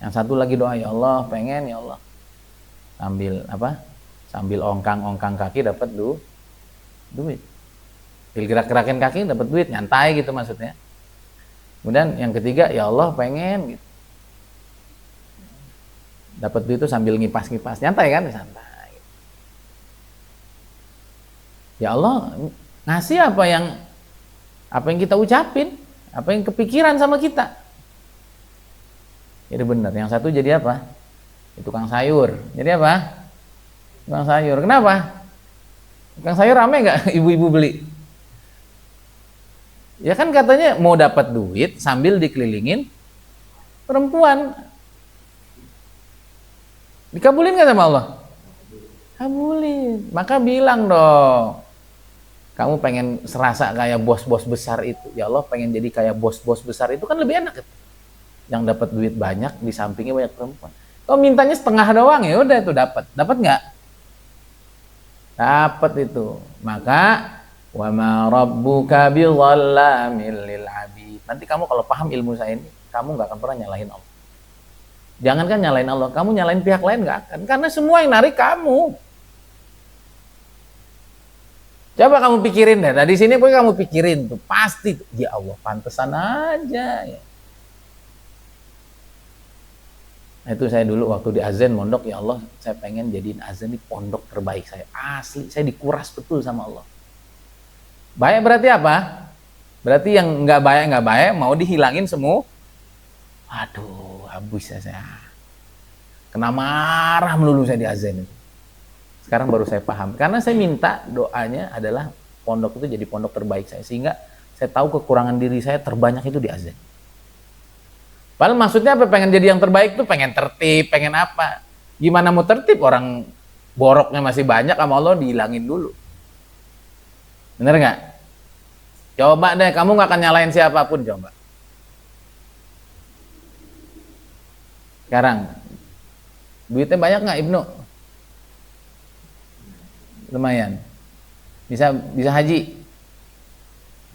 Yang satu lagi doa, ya Allah pengen ya Allah sambil apa? Sambil ongkang kaki dapat duit. Gerak-gerakin kaki dapat duit, nyantai gitu maksudnya. Kemudian yang ketiga, ya Allah pengen gitu. Dapat duit itu sambil ngipas-ngipas, nyantai kan, santai. Ya Allah ngasih apa yang kita ucapin, apa yang kepikiran sama kita. Jadi benar, yang satu jadi apa? Tukang sayur. Jadi apa? Tukang sayur. Kenapa? Tukang sayur rame nggak ibu-ibu beli? Ya kan katanya mau dapat duit sambil dikelilingin perempuan. Dikabulin nggak sama Allah? Kabulin. Maka bilang dong, kamu pengen serasa kayak bos-bos besar itu. Ya Allah pengen jadi kayak bos-bos besar itu kan lebih enak. Yang dapat duit banyak, di sampingnya banyak perempuan. Kalau mintanya setengah doang ya udah itu dapat. Dapat nggak? Dapat itu. Maka wa ma rabbuka bidzalamil lil abid. Nanti kamu kalau paham ilmu saya ini, kamu nggak akan pernah nyalahin Allah. Jangankan nyalain Allah, kamu nyalain pihak lain nggak akan, karena semua yang narik kamu. Coba kamu pikirin deh, dari sini pun kamu pikirin tuh, pasti tuh, ya Allah pantesan aja. Ya. Nah, itu saya dulu waktu di Azan mondok, ya Allah saya pengen jadiin Azan di pondok terbaik saya, asli, saya dikuras betul sama Allah. Baik berarti apa? Berarti yang nggak baik mau dihilangin semua. Aduh. Habis saya kena marah melulu saya di azan itu. Sekarang baru saya paham, karena saya minta doanya adalah pondok itu jadi pondok terbaik saya, sehingga saya tahu kekurangan diri saya terbanyak itu di azan. Padahal maksudnya apa? Pengen jadi yang terbaik tuh pengen tertib, pengen apa? Gimana mau tertib orang boroknya masih banyak, sama Allah dihilangin dulu. Bener nggak? Coba deh, kamu nggak akan nyalain siapapun, coba. Sekarang duitnya banyak nggak Ibnu? Lumayan. Bisa haji.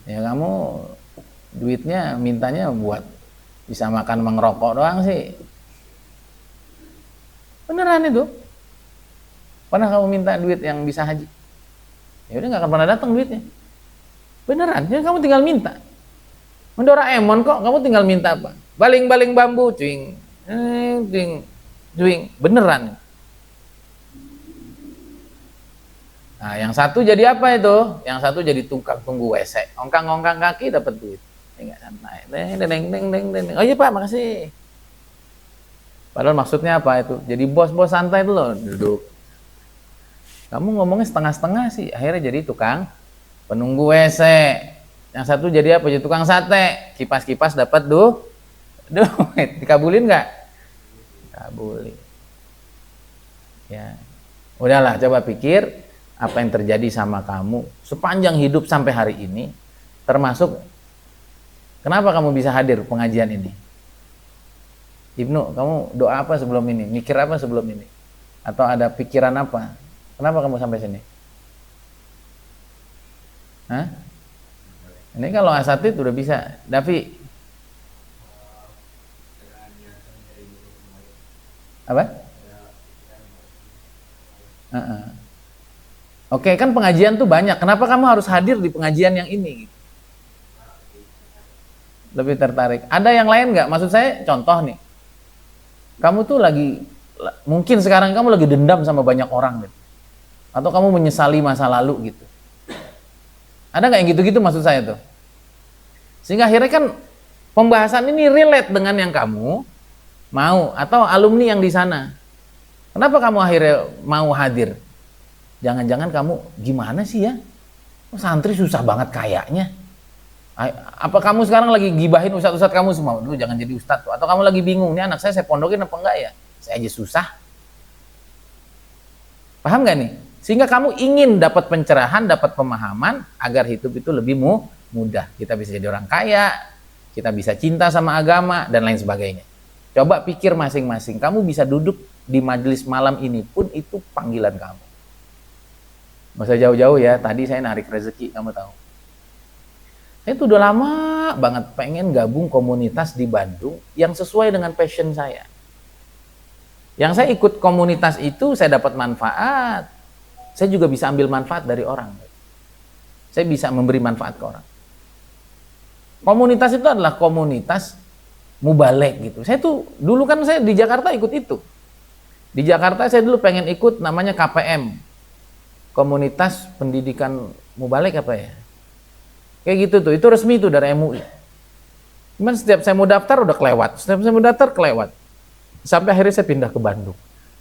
Ya kamu duitnya mintanya buat bisa makan mengrokok doang sih. Beneran itu? Pernah kamu minta duit yang bisa haji? Ya udah nggak akan pernah datang duitnya. Beneran, jadi kamu tinggal minta. Doraemon kok, kamu tinggal minta apa? Baling-baling bambu, cuing. Beneran. Nah, yang satu jadi apa itu? Yang satu jadi tukang tunggu WC, ongkang kaki dapat duit. Enggak santai. Deng. Oh iya Pak, makasih. Padahal maksudnya apa itu? Jadi bos-bos santai itu loh, duduk. Kamu ngomongnya setengah-setengah sih, akhirnya jadi tukang penunggu WC. Yang satu jadi apa? Jadi tukang sate, kipas-kipas dapat duit. Dikabulin nggak? Kabulin. Ya, udahlah, coba pikir apa yang terjadi sama kamu sepanjang hidup sampai hari ini, termasuk kenapa kamu bisa hadir pengajian ini. Ibnu, kamu doa apa sebelum ini? Mikir apa sebelum ini? Atau ada pikiran apa? Kenapa kamu sampai sini? Hah? Ini kalau asatid udah bisa. Davi, apa? Oke, kan pengajian tuh banyak. Kenapa kamu harus hadir di pengajian yang ini? Lebih tertarik. Ada yang lain nggak? Maksud saya contoh nih. Kamu tuh mungkin sekarang kamu lagi dendam sama banyak orang gitu. Atau kamu menyesali masa lalu gitu. Ada nggak yang gitu-gitu maksud saya tuh? Sehingga akhirnya kan pembahasan ini relate dengan yang kamu mau, atau alumni yang di sana. Kenapa kamu akhirnya mau hadir? Jangan-jangan kamu gimana sih ya? Santri susah banget kayaknya. Apa kamu sekarang lagi gibahin ustadz-ustadz kamu semua? Dulu jangan jadi ustadz. Atau kamu lagi bingung, nih anak saya pondokin apa enggak ya? Saya aja susah. Paham nggak nih? Sehingga kamu ingin dapat pencerahan, dapat pemahaman agar hidup itu lebih mudah. Kita bisa jadi orang kaya, kita bisa cinta sama agama dan lain sebagainya. Coba pikir masing-masing, kamu bisa duduk di majelis malam ini pun itu panggilan kamu. Nggak usah jauh-jauh ya, tadi saya narik rezeki, kamu tahu. Saya tuh udah lama banget pengen gabung komunitas di Bandung yang sesuai dengan passion saya. Yang saya ikut komunitas itu, saya dapat manfaat. Saya juga bisa ambil manfaat dari orang. Saya bisa memberi manfaat ke orang. Komunitas itu adalah komunitas mubalek gitu. Saya tuh dulu kan saya di Jakarta ikut itu. Di Jakarta saya dulu pengen ikut namanya KPM. Komunitas Pendidikan Mubalek apa ya? Kayak gitu tuh. Itu resmi tuh dari MUI. Cuman setiap saya mau daftar udah kelewat. Setiap saya mau daftar kelewat. Sampai akhirnya saya pindah ke Bandung.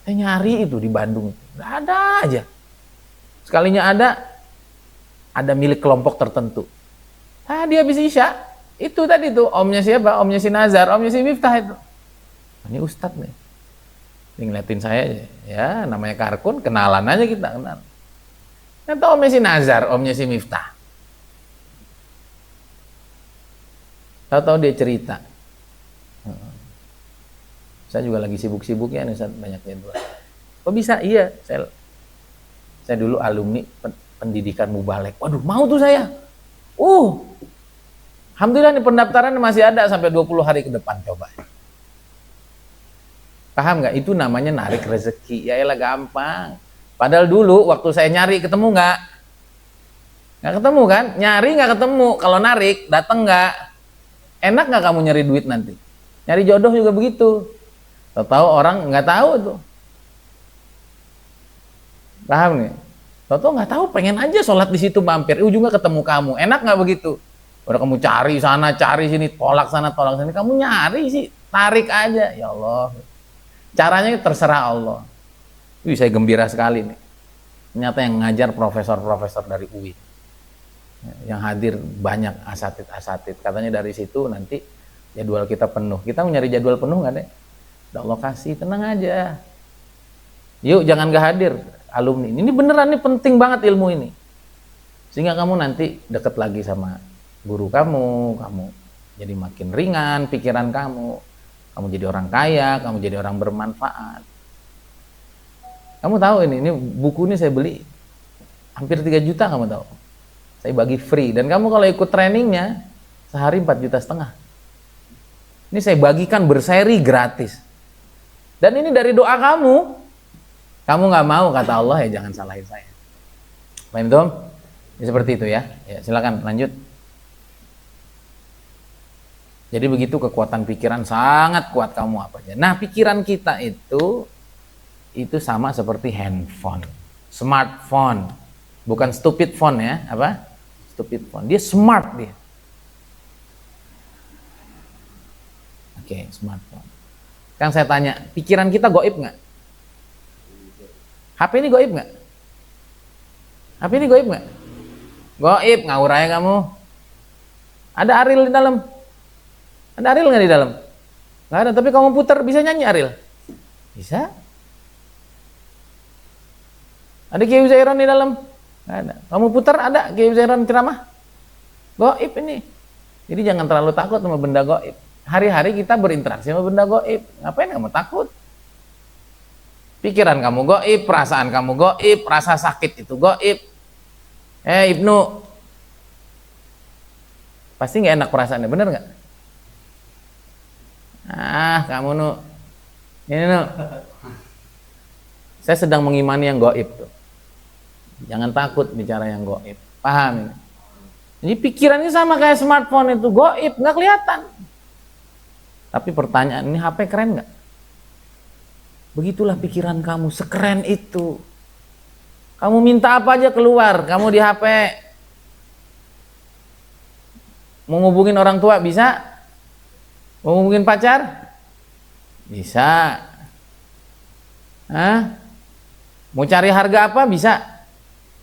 Saya nyari itu di Bandung. Nggak ada aja. Sekalinya ada milik kelompok tertentu. Tadi habis Isya. Itu tadi tuh, omnya siapa? Omnya si Nazar, omnya si Miftah itu. Ini Ustadz nih. Ini ngeliatin saya, ya namanya Karkun, kenalan aja kita, kenal. Itu omnya si Nazar, omnya si Miftah. Tahu-tahu dia cerita. Saya juga lagi sibuk-sibuknya nih, banyak jadwal. Kok bisa? Iya, saya dulu alumni pendidikan mubalek. Waduh, mau tuh saya. Alhamdulillah nih pendaftaran masih ada sampai 20 hari ke depan, coba. Paham nggak? Itu namanya narik rezeki. Ya elah gampang. Padahal dulu waktu saya nyari ketemu nggak? Nggak ketemu kan? Nyari nggak ketemu. Kalau narik datang nggak? Enak nggak kamu nyari duit nanti? Nyari jodoh juga begitu. Tahu orang nggak tahu tuh. Paham nih? Tahu nggak tahu, pengen aja sholat di situ mampir. Ujungnya ketemu kamu. Enak nggak begitu? Udah kamu cari sana, cari sini, tolak sana, tolak sini. Kamu nyari sih, tarik aja. Ya Allah. Caranya terserah Allah. Saya gembira sekali nih. Ternyata yang ngajar profesor-profesor dari UI. Yang hadir banyak asatid-asatid. Katanya dari situ nanti jadwal kita penuh. Kita mau nyari jadwal penuh nggak deh? Udah Allah kasih, tenang aja. Yuk jangan gak hadir alumni. Ini beneran nih penting banget ilmu ini. Sehingga kamu nanti deket lagi sama guru kamu jadi makin ringan pikiran kamu jadi orang kaya, kamu jadi orang bermanfaat. Kamu tahu ini buku ini saya beli hampir 3 juta, kamu tahu. Saya bagi free, dan kamu kalau ikut trainingnya sehari 4,5 juta. Ini saya bagikan berseri gratis. Dan ini dari doa kamu nggak mau, kata Allah, ya jangan salahin saya. Paham Tom? Ya, seperti itu ya. Ya silakan lanjut. Jadi begitu kekuatan pikiran, sangat kuat kamu apa aja. Nah pikiran kita itu sama seperti handphone, smartphone, bukan stupid phone ya, apa? Stupid phone. Dia smart dia. Oke, smartphone. Kan saya tanya, pikiran kita goib nggak? HP ini goib nggak? HP ini goib nggak? Goib, ngawur aja kamu. Ada Ariel di dalam. Ada Ariel nggak di dalam? Nggak ada, tapi kamu putar, bisa nyanyi Ariel? Bisa. Ada Kiai Uzairon di dalam? Nggak ada. Kamu putar, ada Kiai Uzairon ceramah? Goib ini. Jadi jangan terlalu takut sama benda goib. Hari-hari kita berinteraksi sama benda goib. Ngapain kamu takut? Pikiran kamu goib, perasaan kamu goib, rasa sakit itu goib. Ibnu, pasti nggak enak perasaannya, bener nggak? Kamu ini saya sedang mengimani yang goib tuh. Jangan takut bicara yang goib, paham ini? Jadi pikirannya sama kayak smartphone itu, goib, nggak kelihatan. Tapi pertanyaan, ini HP keren nggak? Begitulah pikiran kamu, sekeren itu. Kamu minta apa aja keluar, kamu di HP. Mau ngubungin orang tua bisa? Mau ngubungin pacar? Bisa. Mau cari harga apa? Bisa.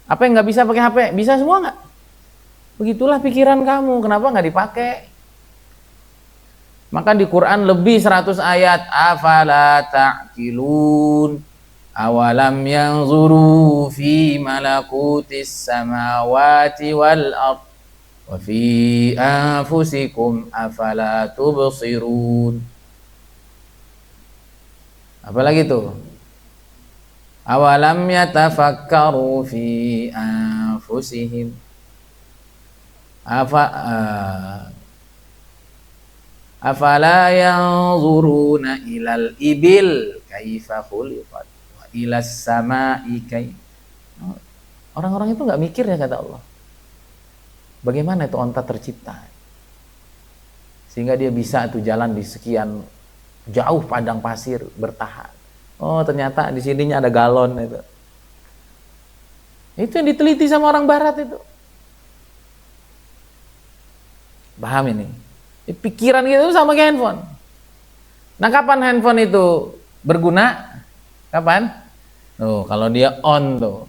Apa yang nggak bisa pakai HP? Bisa semua nggak? Begitulah pikiran kamu, kenapa nggak dipakai? Maka di Quran lebih 100 ayat. Afala ta'qilun. Awalam yanzuru fi malakutis samawati wal ard wa fi anfusikum afala tubsirun. Apalagi tuh? Awalam yatafakkaru fi anfusihim. Afala yanzuruna ilal ibil kaifa khuliqat wa ilas samai kaifa. Orang-orang itu nggak mikir ya, kata Allah, bagaimana itu onta tercipta sehingga dia bisa tuh jalan di sekian jauh padang pasir bertahan. Oh, ternyata di sininya ada galon itu. Itu yang diteliti sama orang barat itu. Paham ini? Pikiran gitu sama kayak handphone. Nah, kapan handphone itu berguna? Kapan? Tuh, kalau dia on tuh.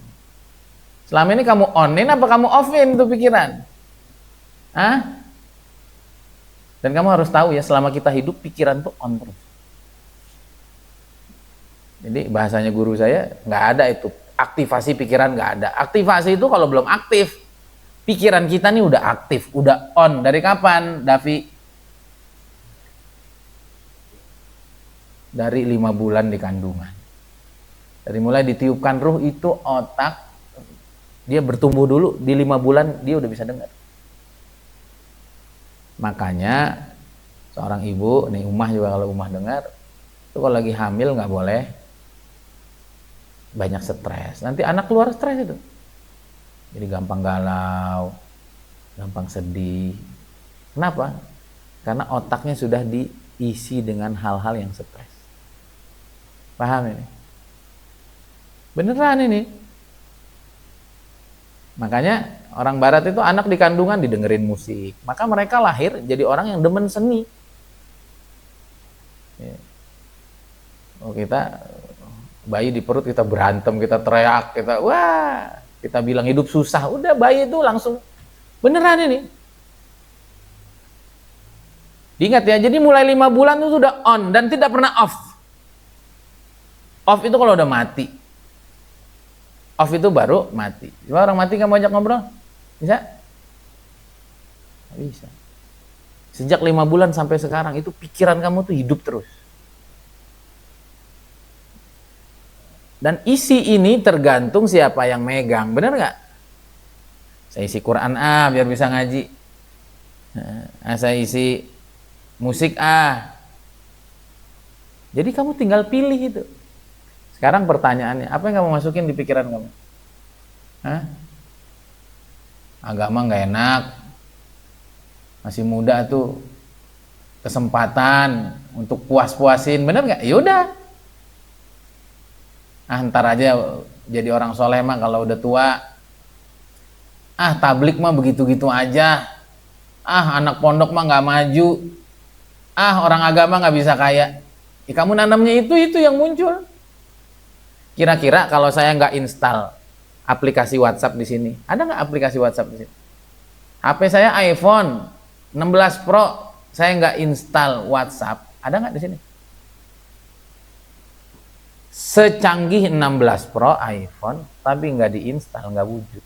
Selama ini kamu on-in apa kamu off-in tuh pikiran? Hah? Dan kamu harus tahu ya, selama kita hidup pikiran tuh on terus. Jadi bahasanya guru saya, nggak ada itu aktivasi pikiran, nggak ada. Aktivasi itu kalau belum aktif. Pikiran kita nih udah aktif, udah on. Dari kapan, Davi? Dari 5 bulan di kandungan. Dari mulai ditiupkan ruh itu otak dia bertumbuh dulu, di 5 bulan dia udah bisa dengar. Makanya seorang ibu, nih Umah juga, kalau Umah dengar, itu kalau lagi hamil nggak boleh banyak stres. Nanti anak keluar stres itu. Jadi gampang galau, gampang sedih. Kenapa? Karena otaknya sudah diisi dengan hal-hal yang stres. Paham ini? Beneran ini. Makanya orang barat itu anak di kandungan didengerin musik. Maka mereka lahir jadi orang yang demen seni. Oh, kita bayi di perut kita berantem, kita teriak, kita bilang hidup susah. Udah bayi itu langsung beneran ini. Diingat ya, jadi mulai 5 bulan itu sudah on dan tidak pernah off. Off itu kalau udah mati. Off itu baru mati. Coba orang mati kamu ajak ngobrol? Bisa? Nggak bisa. Sejak 5 bulan sampai sekarang itu pikiran kamu tuh hidup terus. Dan isi ini tergantung siapa yang megang. Bener nggak? Saya isi Quran biar bisa ngaji. Saya isi musik Jadi kamu tinggal pilih itu. Sekarang pertanyaannya, apa yang kamu masukin di pikiran kamu? Agama nggak enak, masih muda tuh, kesempatan untuk puas-puasin, bener nggak? Yaudah, ntar aja jadi orang soleh mah kalau udah tua. Tablik mah begitu-gitu aja. Anak pondok mah nggak maju. Orang agama nggak bisa kaya. Kamu nanamnya itu yang muncul. Kira-kira kalau saya nggak install aplikasi WhatsApp di sini, ada nggak aplikasi WhatsApp di sini? HP saya iPhone 16 Pro, saya nggak install WhatsApp, ada nggak di sini? Secanggih 16 Pro iPhone, tapi nggak diinstal, nggak wujud.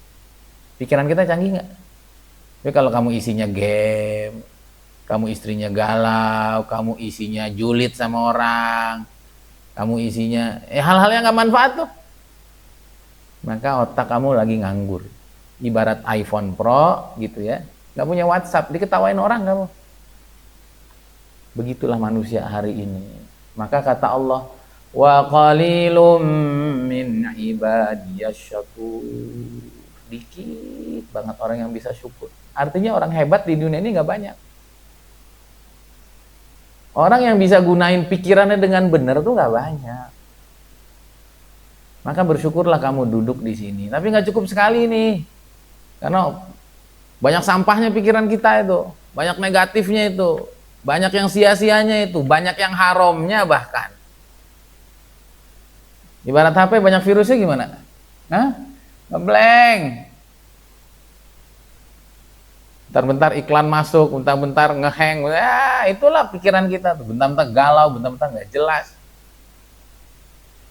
Pikiran kita canggih nggak? Tapi kalau kamu isinya game, kamu istrinya galau, kamu isinya julid sama orang, kamu isinya hal-hal yang nggak manfaat tuh, maka otak kamu lagi nganggur. Ibarat iPhone Pro gitu ya, nggak punya WhatsApp, diketawain orang kamu. Begitulah manusia hari ini. Maka kata Allah, wa qalilum min ibadiyasy syakur. Dikit banget orang yang bisa syukur. Artinya orang hebat di dunia ini nggak banyak. Orang yang bisa gunain pikirannya dengan benar tuh nggak banyak. Maka bersyukurlah kamu duduk di sini. Tapi nggak cukup sekali nih, karena banyak sampahnya pikiran kita itu, banyak negatifnya itu, banyak yang sia-sianya itu, banyak yang haramnya bahkan. Ibarat HP banyak virusnya gimana? Ngeblank. Bentar-bentar iklan masuk, bentar-bentar ngehang, itulah pikiran kita tuh, bentar-bentar galau, bentar-bentar nggak jelas.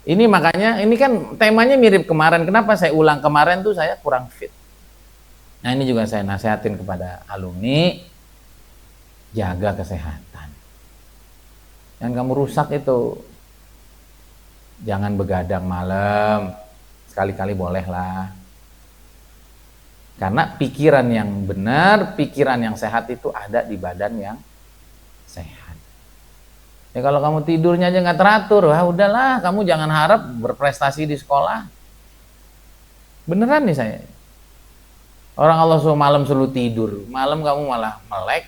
Ini makanya, ini kan temanya mirip kemarin. Kenapa saya ulang? Kemarin tuh saya kurang fit. Nah ini juga saya nasihatin kepada alumni, jaga kesehatan. Yang kamu rusak itu Jangan begadang malam, sekali-kali boleh lah. Karena pikiran yang benar, pikiran yang sehat itu ada di badan yang sehat. Ya kalau kamu tidurnya aja nggak teratur, wah udahlah, kamu jangan harap berprestasi di sekolah. Beneran nih saya. Orang Allah suruh malam selalu tidur, malam kamu malah melek.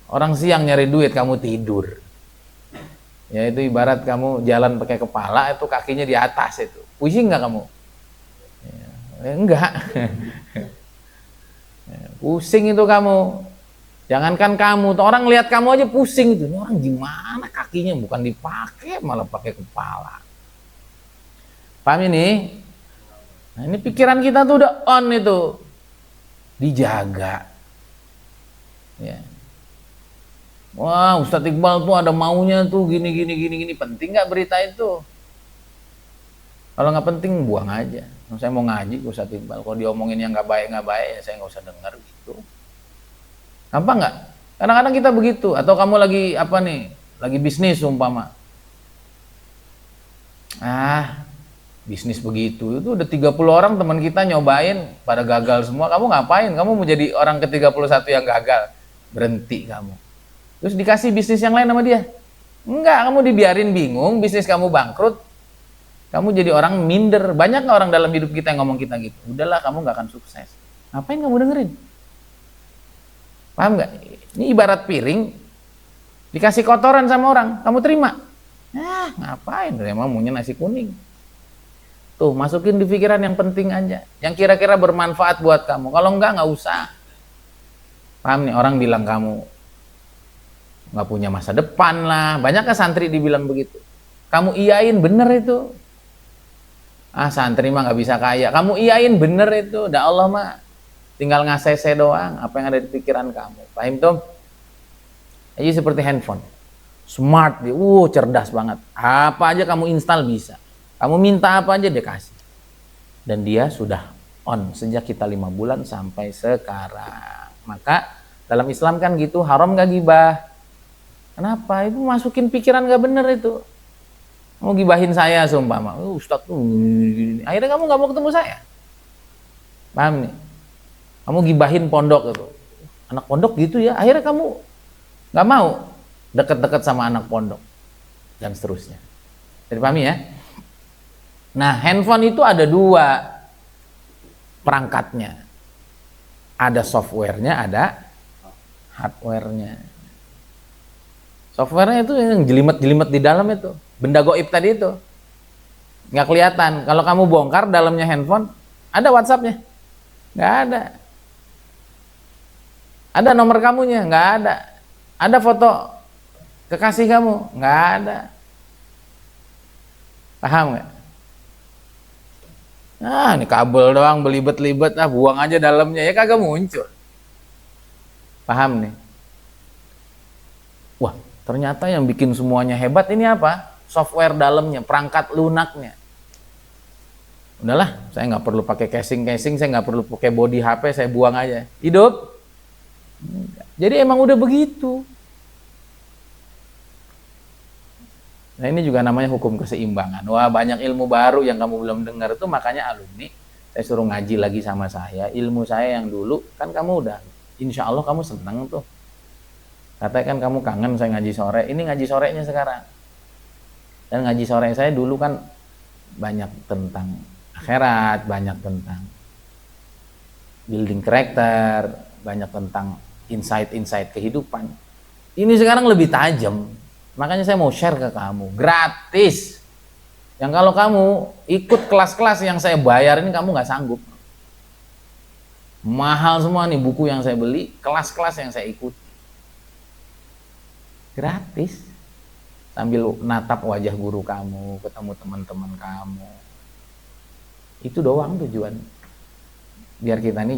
Orang siang nyari duit, kamu tidur. Ya itu ibarat kamu jalan pakai kepala, itu kakinya di atas itu. Pusing nggak kamu? Ya, enggak. Pusing itu kamu. Jangankan kamu, orang lihat kamu aja pusing itu. Ini orang gimana kakinya, bukan dipakai malah pakai kepala. Paham ini? Nah, ini pikiran kita tuh udah on itu. Dijaga. Ya. Wah, Ustadz Iqbal tuh ada maunya tuh gini. Penting nggak berita itu? Kalau nggak penting buang aja. Saya mau ngaji ke Ustadz Iqbal. Kalau diomongin yang nggak baik ya saya nggak usah dengar gitu. Gampang nggak? Kadang-kadang kita begitu. Atau kamu lagi apa nih? Lagi bisnis umpama. Bisnis begitu. Itu udah 30 orang teman kita nyobain pada gagal semua. Kamu ngapain? Kamu mau jadi orang ke-31 yang gagal. Berhenti kamu. Terus dikasih bisnis yang lain sama dia. Enggak, kamu dibiarin bingung, bisnis kamu bangkrut. Kamu jadi orang minder. Banyak nggak orang dalam hidup kita yang ngomong kita gitu? Udahlah, kamu nggak akan sukses. Ngapain kamu dengerin? Paham nggak? Ini ibarat piring, dikasih kotoran sama orang, kamu terima. Ngapain? Emang maunya nasi kuning. Tuh, masukin di pikiran yang penting aja. Yang kira-kira bermanfaat buat kamu. Kalau enggak, nggak usah. Paham nih, orang bilang kamu nggak punya masa depan lah. Banyak santri dibilang begitu. Kamu iyain bener itu. Santri mah nggak bisa kaya. Kamu iyain bener itu. Dah Allah mah tinggal ngasese doang apa yang ada di pikiran kamu. Paham tuh? Jadi seperti handphone. Smart dia, cerdas banget. Apa aja kamu install bisa. Kamu minta apa aja dia kasih. Dan dia sudah on sejak kita 5 bulan sampai sekarang. Maka dalam Islam kan gitu, haram gak gibah. Kenapa? Itu masukin pikiran gak bener itu. Mau gibahin saya sumpama, Ustadz tuh akhirnya kamu gak mau ketemu saya. Paham nih? Kamu gibahin pondok itu. Anak pondok gitu ya, akhirnya kamu gak mau deket-deket sama anak pondok. Dan seterusnya. Jadi pahami ya? Nah, handphone itu ada 2 perangkatnya. Ada softwarenya, ada hardwarenya. Softwarenya itu yang jelimet-jelimet di dalam itu. Benda goib tadi itu. Nggak kelihatan. Kalau kamu bongkar dalamnya handphone, ada WhatsApp-nya? Nggak ada. Ada nomor kamunya? Nggak ada. Ada foto kekasih kamu? Nggak ada. Paham nggak? Ini kabel doang, belibet-libet, buang aja dalamnya. Ya kagak muncul. Paham nih? Wah, ternyata yang bikin semuanya hebat ini apa? Software dalamnya, perangkat lunaknya. Udahlah, saya nggak perlu pakai casing, saya nggak perlu pakai body HP, saya buang aja. Hidup. Jadi emang udah begitu. Nah ini juga namanya hukum keseimbangan. Wah, banyak ilmu baru yang kamu belum dengar itu, makanya alumni saya suruh ngaji lagi sama saya. Ilmu saya yang dulu kan kamu udah, insya Allah kamu seneng tuh. Katakan kamu kangen saya ngaji sore, ini ngaji sorenya sekarang. Dan ngaji sore saya dulu kan banyak tentang akhirat, banyak tentang building karakter, banyak tentang insight-insight kehidupan. Ini sekarang lebih tajam. Makanya saya mau share ke kamu, gratis. Yang kalau kamu ikut kelas-kelas yang saya bayar ini kamu nggak sanggup. Mahal semua nih buku yang saya beli, kelas-kelas yang saya ikuti. Gratis. Sambil natap wajah guru kamu, ketemu teman-teman kamu. Itu doang tujuan. Biar kita ini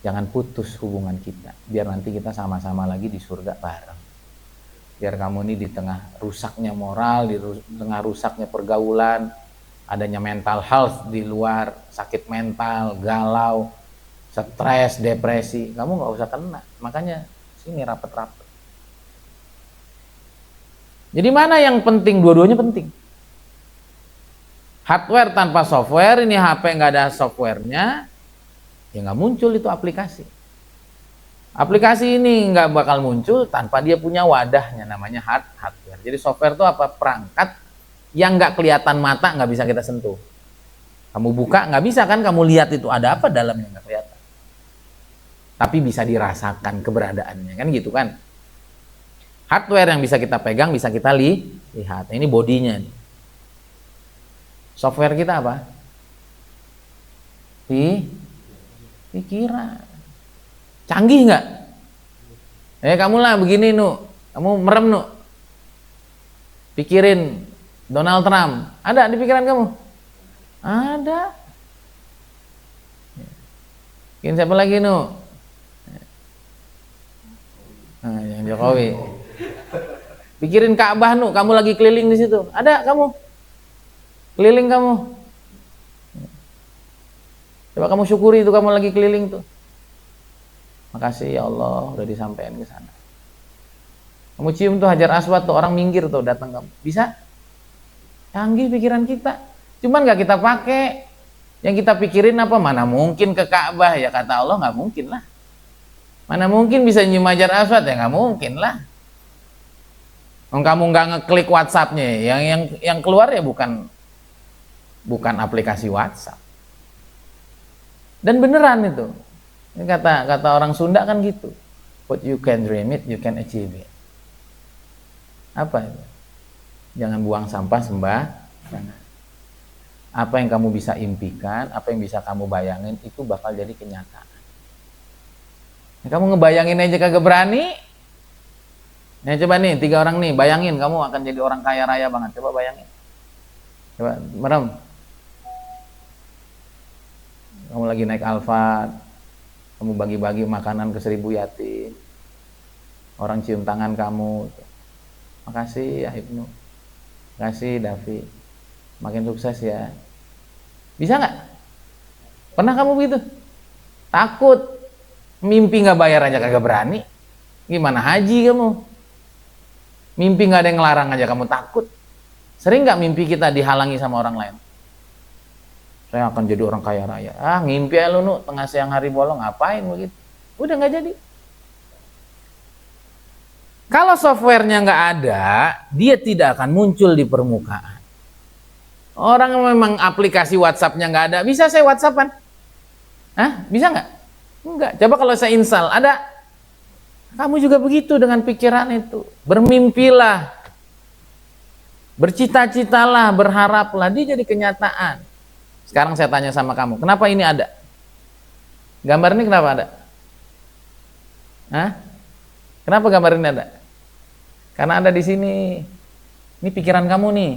jangan putus hubungan kita. Biar nanti kita sama-sama lagi di surga bareng. Biar kamu ini di tengah rusaknya moral, di tengah rusaknya pergaulan, adanya mental health di luar, sakit mental, galau, stres, depresi, kamu nggak usah kena. Makanya sini rapet-rapet. Jadi mana yang penting? Dua-duanya penting. Hardware tanpa software, ini HP nggak ada softwarenya, ya nggak muncul itu aplikasi. Aplikasi ini nggak bakal muncul tanpa dia punya wadahnya, namanya hardware. Jadi software itu apa? Perangkat yang nggak kelihatan mata, nggak bisa kita sentuh. Kamu buka nggak bisa kan, kamu lihat itu ada apa dalamnya, nggak kelihatan. Tapi bisa dirasakan keberadaannya, kan gitu kan. Hardware yang bisa kita pegang, bisa kita lihat. Ini bodinya nih. Software kita apa? Pikiran. Canggih nggak? Kamu lah begini nu, kamu merem nu, pikirin Donald Trump. Ada di pikiran kamu? Ada. Pikirin siapa lagi nu? Nah, yang Jokowi. Pikirin Ka'bah nu, kamu lagi keliling di situ. Ada kamu? Keliling kamu. Coba kamu syukuri itu kamu lagi keliling tuh. Makasih ya Allah udah disampaikan ke sana. Kamu cium tuh Hajar Aswad tuh, orang minggir tuh datang kamu. Bisa? Canggih pikiran kita. Cuman nggak kita pakai. Yang kita pikirin apa? Mana mungkin ke Ka'bah, ya kata Allah nggak mungkin lah. Mana mungkin bisa nyium Hajar Aswad, ya nggak mungkin lah. Kamu nggak ngeklik WhatsApp-nya, yang keluar ya bukan aplikasi WhatsApp. Dan beneran itu. Ini kata orang Sunda kan gitu. What you can dream it, you can achieve it. Apa itu? Jangan buang sampah sembarangan. Apa yang kamu bisa impikan, apa yang bisa kamu bayangin, itu bakal jadi kenyataan. Kamu ngebayangin aja kagak berani. Nah coba nih, 3 orang nih, bayangin kamu akan jadi orang kaya raya banget. Coba bayangin. Coba merem. Kamu lagi naik Alphard, kamu bagi-bagi makanan ke 1000 yatim, orang cium tangan kamu, makasih ya Ibnu, makasih Davi, makin sukses ya. Bisa nggak? Pernah kamu begitu? Takut, mimpi nggak bayar aja kagak berani, gimana haji kamu? Mimpi nggak ada yang ngelarang aja kamu takut. Sering nggak mimpi kita dihalangi sama orang lain? Saya akan jadi orang kaya raya. Ngimpi ya lu nu, tengah siang hari bolong, ngapain begitu? Udah nggak jadi. Kalau softwarenya nggak ada, dia tidak akan muncul di permukaan. Orang yang memang aplikasi WhatsApp-nya nggak ada, bisa saya WhatsApp-an? Bisa nggak? Enggak. Coba kalau saya install, ada. Kamu juga begitu dengan pikiran itu. Bermimpilah, bercita-citalah, berharaplah, dia jadi kenyataan. Sekarang saya tanya sama kamu, kenapa ini ada? Gambar ini kenapa ada? Kenapa gambar ini ada? Karena ada di sini. Ini pikiran kamu nih.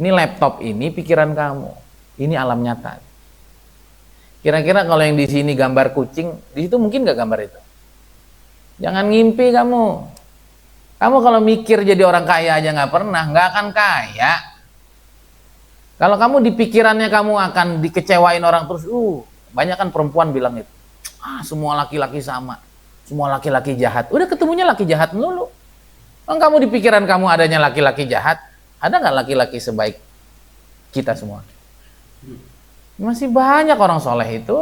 Ini laptop ini pikiran kamu. Ini alam nyata. Kira-kira kalau yang di sini gambar kucing, di situ mungkin nggak gambar itu? Jangan ngimpi kamu. Kamu kalau mikir jadi orang kaya aja nggak pernah, nggak akan kaya. Kalau kamu di pikirannya kamu akan dikecewain orang terus, banyak kan perempuan bilang itu, semua laki-laki sama, semua laki-laki jahat. Udah ketemunya laki jahat melulu. Kamu di pikiran kamu adanya laki-laki jahat, ada nggak laki-laki sebaik kita semua? Masih banyak orang soleh itu,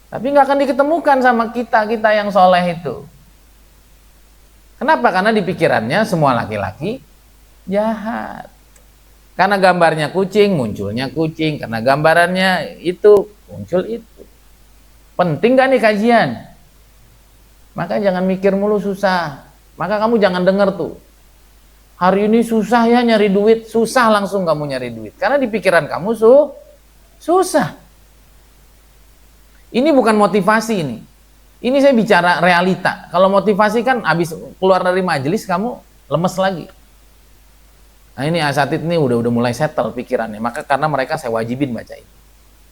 tapi nggak akan diketemukan sama kita yang soleh itu. Kenapa? Karena di pikirannya semua laki-laki jahat. Karena gambarnya kucing, munculnya kucing. Karena gambarannya itu, muncul itu. Penting gak nih kajian? Maka jangan mikir mulu susah. Maka kamu jangan denger tuh. Hari ini susah ya nyari duit. Susah langsung kamu nyari duit. Karena di pikiran kamu susah. Ini bukan motivasi ini. Ini saya bicara realita. Kalau motivasi kan habis keluar dari majelis kamu lemes lagi. Nah ini asatid ini udah mulai settle pikirannya, maka karena mereka saya wajibin baca ini.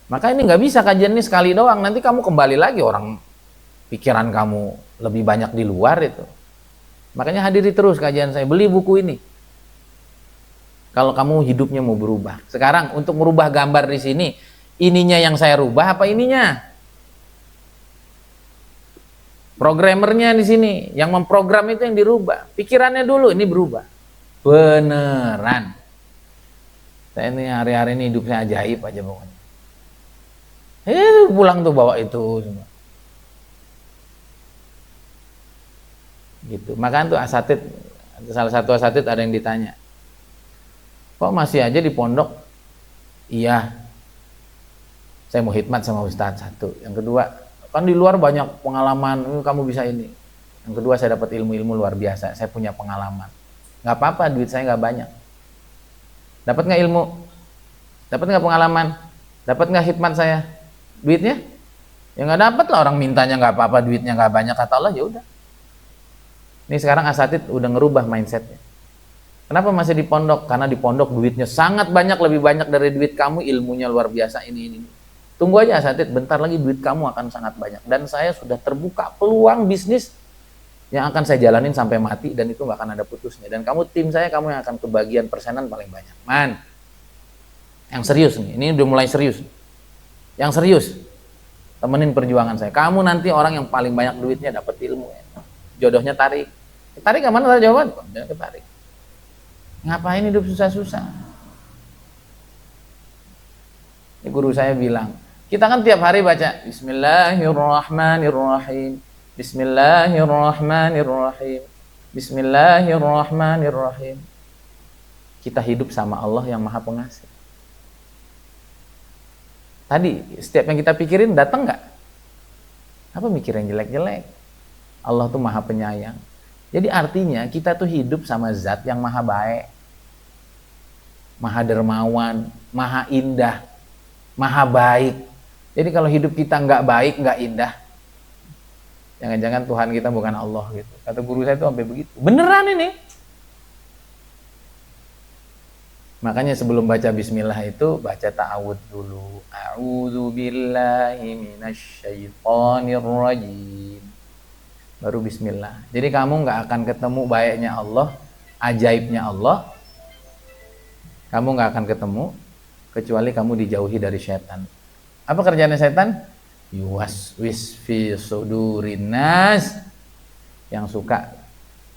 Maka ini nggak bisa kajian ini sekali doang, nanti kamu kembali lagi orang pikiran kamu lebih banyak di luar itu. Makanya hadiri terus kajian saya, beli buku ini. Kalau kamu hidupnya mau berubah. Sekarang untuk merubah gambar di sini, ininya yang saya rubah apa ininya? Programmernya di sini, yang memprogram itu yang dirubah. Pikirannya dulu ini berubah. Beneran. Saya ini hari-hari ini hidup saya ajaib aja pokoknya. Pulang tuh bawa itu semua. Gitu. Makanya tuh asatid, salah satu asatid ada yang ditanya, kok masih aja di pondok? Iya, saya mau khidmat sama Ustadz, satu. Yang kedua, kan di luar banyak pengalaman, kamu bisa ini. Yang kedua, saya dapat ilmu-ilmu luar biasa, saya punya pengalaman. Nggak apa-apa, duit saya nggak banyak. Dapat nggak ilmu? Dapat nggak pengalaman? Dapat nggak khidmat saya? Duitnya? Ya nggak dapat lah, orang mintanya nggak apa-apa, duitnya nggak banyak, kata Allah, ya udah. Ini sekarang asatid udah ngerubah mindsetnya. Kenapa masih di pondok? Karena di pondok duitnya sangat banyak, lebih banyak dari duit kamu, ilmunya luar biasa ini. Tunggu aja asatid, bentar lagi duit kamu akan sangat banyak. Dan saya sudah terbuka peluang bisnis yang akan saya jalanin sampai mati, dan itu nggak akan ada putusnya. Dan kamu, tim saya, kamu yang akan kebagian persenan paling banyak. Man, yang serius nih, ini udah mulai serius. Yang serius, temenin perjuangan saya. Kamu nanti orang yang paling banyak duitnya, dapat ilmu. Jodohnya tarik. Tarik ke mana jawaban? Jangan ketarik. Ngapain hidup susah-susah? Ini guru saya bilang, kita kan tiap hari baca Bismillahirrahmanirrahim, Bismillahirrahmanirrahim, Bismillahirrahmanirrahim. Kita hidup sama Allah yang Maha Pengasih. Tadi setiap yang kita pikirin datang nggak? Apa mikir yang jelek-jelek? Allah tuh Maha Penyayang. Jadi artinya kita tuh hidup sama zat yang maha baik, maha dermawan, maha indah, maha baik. Jadi kalau hidup kita nggak baik, nggak indah, jangan-jangan Tuhan kita bukan Allah gitu. Kata guru saya itu sampai begitu. Beneran ini. Makanya sebelum baca bismillah itu baca ta'awudz dulu. A'udzu billahi minasyaitonir rajim. Baru bismillah. Jadi kamu nggak akan ketemu baiknya Allah, ajaibnya Allah. Kamu nggak akan ketemu kecuali kamu dijauhi dari setan. Apa kerjanya setan? Yuwaswis fi sudurin nas, yang suka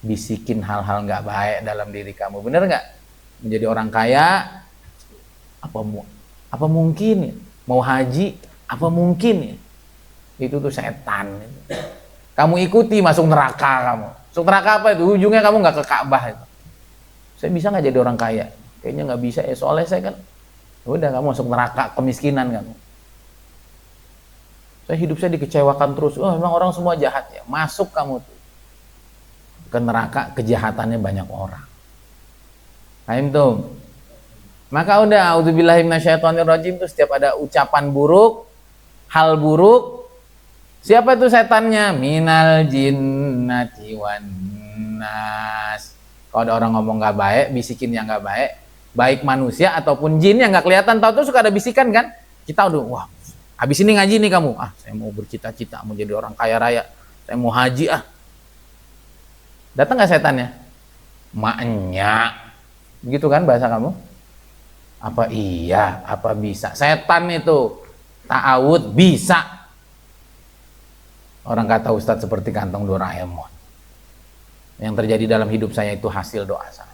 bisikin hal-hal nggak baik dalam diri kamu. Bener nggak? Menjadi orang kaya, apa mungkin ya? Mau haji, apa mungkin ya? Itu tuh setan. Kamu ikuti, masuk neraka kamu. Masuk neraka apa itu? Ujungnya kamu nggak ke Ka'bah itu. Saya bisa nggak jadi orang kaya? Kayaknya nggak bisa ya, soalnya saya kan. Udah, kamu masuk neraka, kemiskinan kamu. Saya hidup saya dikecewakan terus. Oh, memang orang semua jahat ya. Masuk kamu tuh ke neraka, kejahatannya banyak orang. Paham tuh? Maka udah, auzubillahi minasyaitonirrajim tuh setiap ada ucapan buruk, hal buruk. Siapa itu setannya? Minal jinnati wan nas. Kalau ada orang ngomong nggak baik, bisikin yang nggak baik, baik manusia ataupun jin yang nggak kelihatan, tahu tuh suka ada bisikan kan? Kita udah, wah, habis ini ngaji nih kamu. Ah, saya mau bercita-cita mau jadi orang kaya raya. Saya mau haji ah. Datang nggak setannya? Maknya, begitu kan bahasa kamu? Apa iya? Apa bisa? Setan itu ta'awud bisa. Orang kata Ustadz seperti kantong Doraemon. Yang terjadi dalam hidup saya itu hasil doa saya.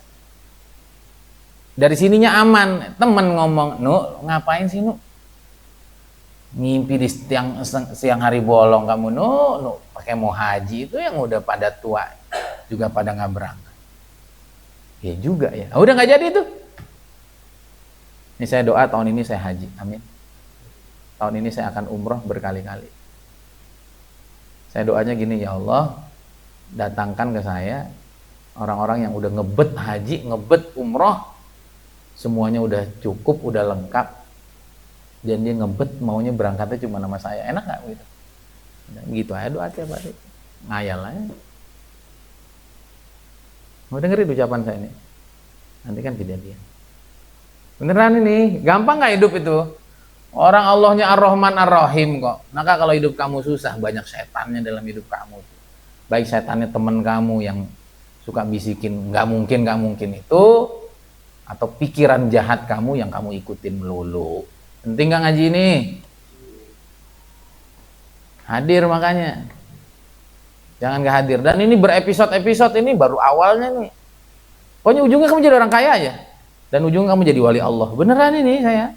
Dari sininya aman. Temen ngomong, "Nu, ngapain sih, Nu? Ngimpi di siang hari bolong kamu, Nu pakai mau haji." Itu yang udah pada tua juga pada nggak berangkat. Ya juga ya. Udah nggak jadi itu. Ini saya doa tahun ini saya haji. Amin. Tahun ini saya akan umroh berkali-kali. Saya doanya gini, ya Allah, datangkan ke saya orang-orang yang udah ngebet haji, ngebet umroh, semuanya udah cukup, udah lengkap, dan dia ngebet maunya berangkatnya cuma nama saya. Enak nggak gitu? Begitu aja doa tiap hari, ngayal aja. Mau dengerin ucapan saya ini? Nanti kan kejadian. Beneran ini, gampang nggak hidup itu? Orang Allahnya Ar-Rahman Ar-Rahim kok. Maka kalau hidup kamu susah, banyak setannya dalam hidup kamu. Baik setannya teman kamu yang suka bisikin nggak mungkin itu, atau pikiran jahat kamu yang kamu ikutin melulu. Penting nggak ngaji ini? Hadir makanya. Jangan nggak hadir. Dan ini berepisode-episode, ini baru awalnya nih. Pokoknya ujungnya kamu jadi orang kaya aja. Dan ujung kamu jadi wali Allah. Beneran ini saya.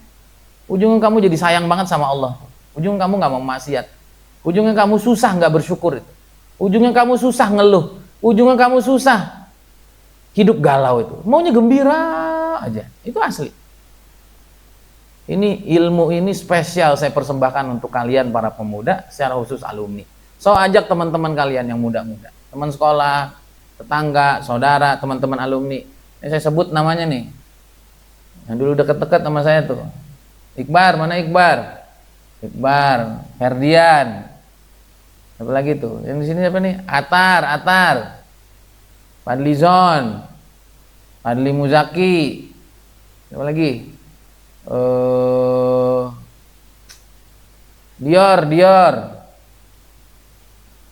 Ujung kamu jadi sayang banget sama Allah. Ujung kamu nggak mau maksiat. Ujungnya kamu susah nggak bersyukur. Ujungnya kamu susah ngeluh. Ujungnya kamu susah hidup galau itu. Maunya gembira aja. Itu asli. Ini ilmu ini spesial saya persembahkan untuk kalian para pemuda, secara khusus alumni. So ajak teman-teman kalian yang muda-muda, teman sekolah, tetangga, saudara, teman-teman alumni. Ini saya sebut namanya nih. Yang dulu deket-deket sama saya tuh. Iqbar, mana Iqbar? Iqbar, Ferdian. Apa lagi tuh? Yang di sini siapa nih? Atar. Fadlizon. Fadli Muzaki. Siapa lagi? Dior.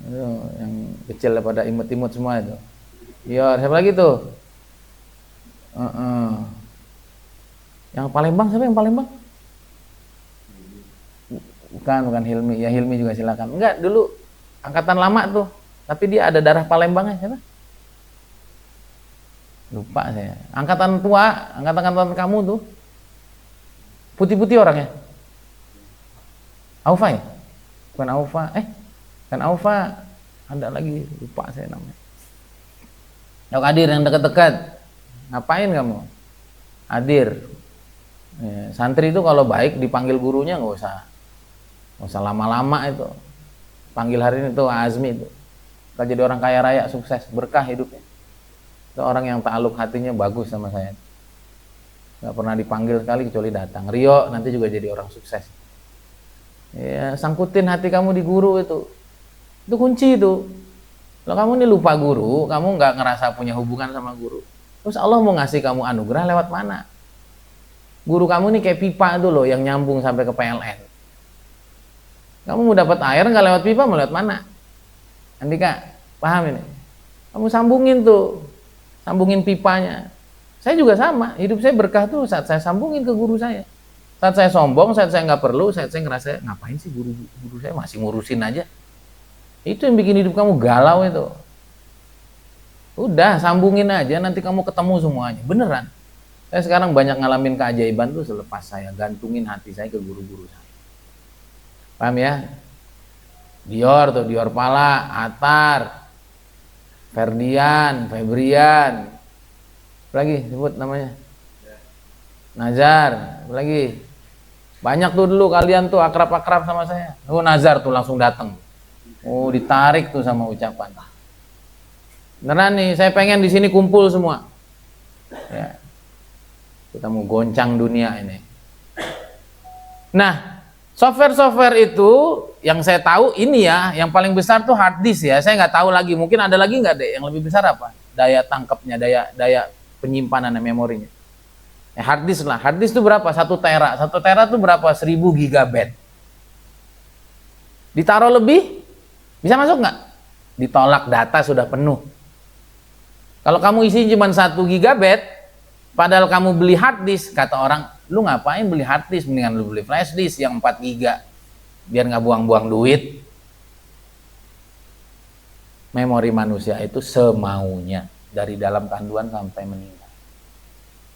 Aduh, yang kecil daripada imut-imut semua itu. Dior, siapa lagi tuh? Yang Palembang siapa yang Palembang? Bukan Hilmi. Ya Hilmi juga silakan. Enggak, dulu angkatan lama tuh. Tapi dia ada darah Palembangnya siapa? Lupa saya. Angkatan tua, angkatan kamu tuh. Putih-putih orangnya. Aufa ya? Bukan Aufa. Kan Aufa. Ada lagi, lupa saya namanya. Yang Adir yang dekat-dekat. Ngapain kamu? Adir. Ya, santri itu kalau baik dipanggil gurunya nggak usah lama-lama itu. Panggil hari ini tuh Azmi itu. Kita jadi orang kaya raya, sukses, berkah hidupnya. Itu orang yang ta'aluk hatinya bagus sama saya. Nggak pernah dipanggil sekali kecuali datang. Rio nanti juga jadi orang sukses. Ya, sangkutin hati kamu di guru itu kunci itu. Kalau kamu ini lupa guru, kamu nggak ngerasa punya hubungan sama guru, terus Allah mau ngasih kamu anugerah lewat mana? Guru kamu nih kayak pipa itu loh yang nyambung sampai ke PLN. Kamu mau dapat air nggak lewat pipa, mau lewat mana? Andika, paham ini? Kamu sambungin tuh, sambungin pipanya. Saya juga sama, hidup saya berkah tuh saat saya sambungin ke guru saya. Saat saya sombong, saat saya nggak perlu, saat saya ngerasa ngapain sih guru saya masih ngurusin aja. Itu yang bikin hidup kamu galau itu. Udah, sambungin aja, nanti kamu ketemu semuanya. Beneran. Saya sekarang banyak ngalamin keajaiban tuh selepas saya gantungin hati saya ke guru-guru saya. Paham ya? Dior tuh, Dior Pala, Atar, Ferdian, Febrian. Apa lagi sebut namanya? Nazar. Apa lagi? Banyak tuh dulu kalian tuh akrab-akrab sama saya. Oh, Nazar tuh langsung datang. Oh, ditarik tuh sama ucapan. Beneran nih, saya pengen di sini kumpul semua. Ya. Kita mau goncang dunia ini. Nah, software itu yang saya tahu ini ya, yang paling besar tuh hard disk ya. Saya nggak tahu lagi, mungkin ada lagi nggak deh yang lebih besar apa? Daya tangkapnya, daya penyimpanan memorinya. Hard disk lah. Hard disk itu berapa? 1 tera. 1 tera itu berapa? 1000 gigabyte. Ditaruh lebih, bisa masuk nggak? Ditolak, data sudah penuh. Kalau kamu isi cuma 1 gigabyte, padahal kamu beli hard disk, kata orang, lu ngapain beli hard disk, mendingan lu beli flash disk yang 4 giga, biar nggak buang-buang duit. Memori manusia itu semaunya, dari dalam kandungan sampai meninggal.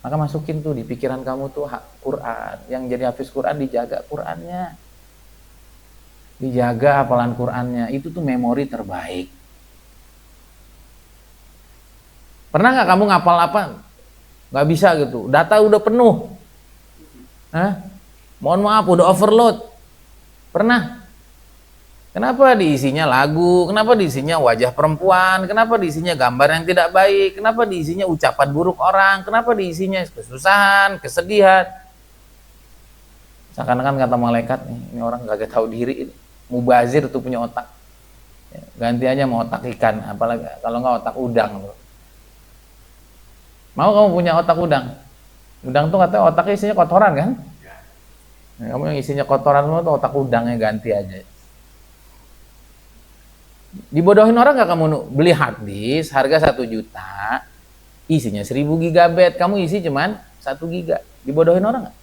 Maka masukin tuh di pikiran kamu tuh Quran. Yang jadi hafiz Quran dijaga Qurannya, dijaga hafalan Qurannya. Itu tuh memori terbaik. Pernah nggak kamu ngapal apa? Nggak bisa gitu, data udah penuh. Mohon maaf, udah overload. Pernah? Kenapa diisinya lagu? Kenapa diisinya wajah perempuan? Kenapa diisinya gambar yang tidak baik? Kenapa diisinya ucapan buruk orang? Kenapa diisinya kesusahan, kesedihan? Seakan-akan kata malaikat, ini orang gak tahu diri, mubazir tuh punya otak. Ganti aja mau otak ikan, apalagi kalau nggak otak udang. Mau kamu punya otak udang? Udang tuh katanya otaknya isinya kotoran kan? Nah, kamu yang isinya kotoran semua tuh otak udangnya, ganti aja. Dibodohin orang nggak kamu beli hard disk harga 1 juta, isinya 1000 gigabyte, kamu isi cuman 1 giga. Dibodohin orang nggak?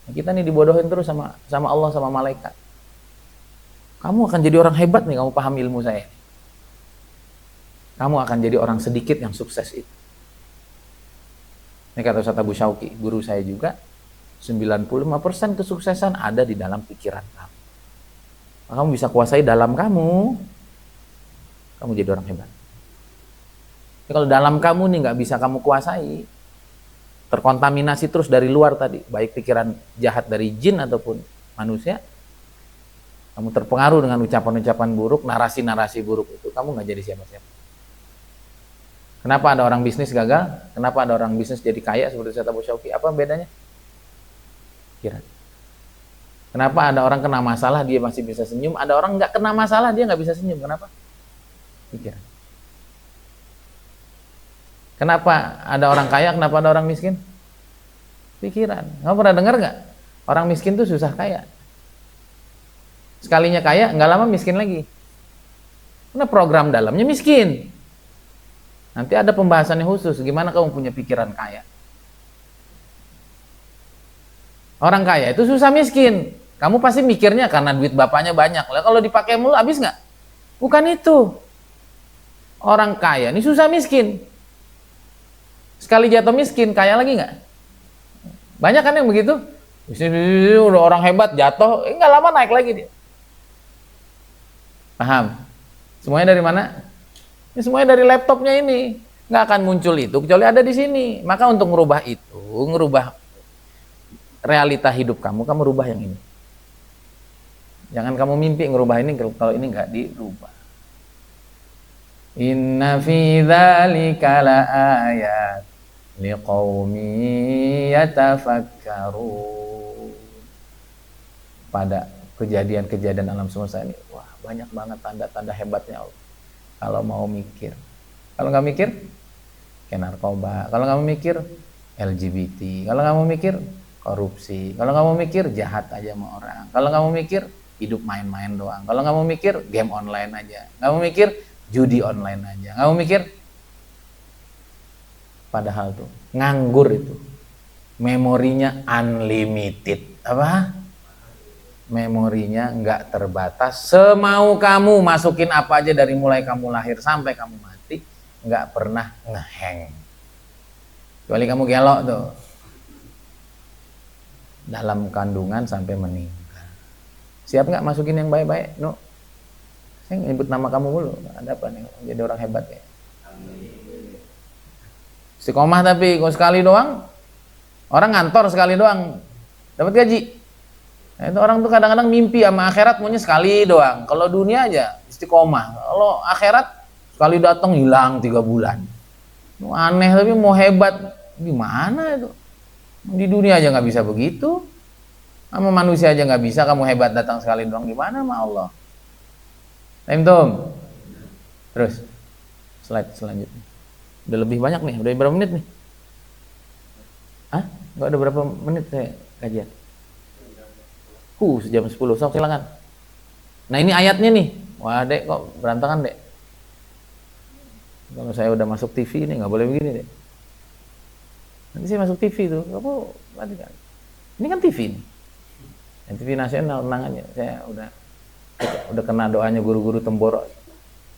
Nah, kita nih dibodohin terus sama Allah, sama malaikat. Kamu akan jadi orang hebat nih, kamu paham ilmu saya. Kamu akan jadi orang sedikit yang sukses itu. Ini kata Ustaz Abu Syauqi, guru saya juga, 95% kesuksesan ada di dalam pikiran kamu. Kamu bisa kuasai dalam kamu jadi orang hebat. Tapi kalau dalam kamu nih nggak bisa kamu kuasai, terkontaminasi terus dari luar tadi, baik pikiran jahat dari jin ataupun manusia, kamu terpengaruh dengan ucapan-ucapan buruk, narasi-narasi buruk itu, kamu nggak jadi siapa-siapa. Kenapa ada orang bisnis gagal? Kenapa ada orang bisnis jadi kaya seperti Ustaz Abu Syauqi? Apa bedanya? Pikiran. Kenapa ada orang kena masalah dia masih bisa senyum, ada orang nggak kena masalah dia nggak bisa senyum? Kenapa? Pikiran. Kenapa ada orang kaya, kenapa ada orang miskin? Pikiran. Kamu pernah dengar nggak? Orang miskin tuh susah kaya. Sekalinya kaya, nggak lama miskin lagi. Karena program dalamnya miskin. Nanti ada pembahasannya khusus, gimana kamu punya pikiran kaya. Orang kaya itu susah miskin. Kamu pasti mikirnya karena duit bapaknya banyak. Lah kalau dipakai mulu habis nggak? Bukan itu. Orang kaya ini susah miskin. Sekali jatuh miskin, kaya lagi nggak? Banyak kan yang begitu? Udah orang hebat jatuh, nggak lama naik lagi dia. Paham? Semuanya dari mana? Ini semuanya dari laptopnya ini. Nggak akan muncul itu kecuali ada di sini. Maka untuk ngerubah itu, ngerubah realita hidup kamu rubah yang ini. Jangan kamu mimpi ngerubah ini kalau ini nggak dirubah. Inna fi dzalika laayat liqaumin yatafakkarun. Pada kejadian-kejadian alam semesta ini, wah banyak banget tanda-tanda hebatnya Allah. Kalau mau mikir, kalau nggak mikir, kayak narkoba. Kalau nggak mau mikir, LGBT. Kalau nggak mau mikir, korupsi. Kalau nggak mau mikir, jahat aja sama orang. Kalau nggak mau mikir, hidup main-main doang. Kalau nggak mau mikir, game online aja. Nggak mau mikir, judi online aja. Nggak mau mikir, padahal tuh nganggur itu, memorinya unlimited. Apa? Memorinya nggak terbatas, semau kamu masukin apa aja dari mulai kamu lahir sampai kamu mati, nggak pernah ngehang. Kecuali kamu gelok tuh, dalam kandungan sampai meninggal. Siap nggak masukin yang baik-baik? No. Saya nyebut nama kamu dulu. Ada apa nih? Jadi orang hebat ya. Istiqomah tapi kalau sekali doang, orang ngantor sekali doang dapat gaji. Nah, itu orang tuh kadang-kadang mimpi sama akhirat maunya sekali doang. Kalau dunia aja istiqomah. Kalau akhirat sekali datang hilang 3 bulan. Aneh tapi mau hebat gimana itu? Di dunia aja nggak bisa begitu. Sama manusia aja nggak bisa kamu hebat datang sekali doang, gimana sama Allah? Tum. Terus slide selanjutnya. Udah lebih banyak nih, udah berapa menit nih? Hah? Nggak ada berapa menit saya kajian? Sejam 10, sok silakan. Nah ini ayatnya nih. Wah dek kok berantakan dek. Kalau saya udah masuk TV ini nggak boleh begini dek. Nanti saya masuk TV tuh, kamu kan? Ini kan TV nih. TV nasional tenang aja. Saya udah kena doanya guru-guru Temboro.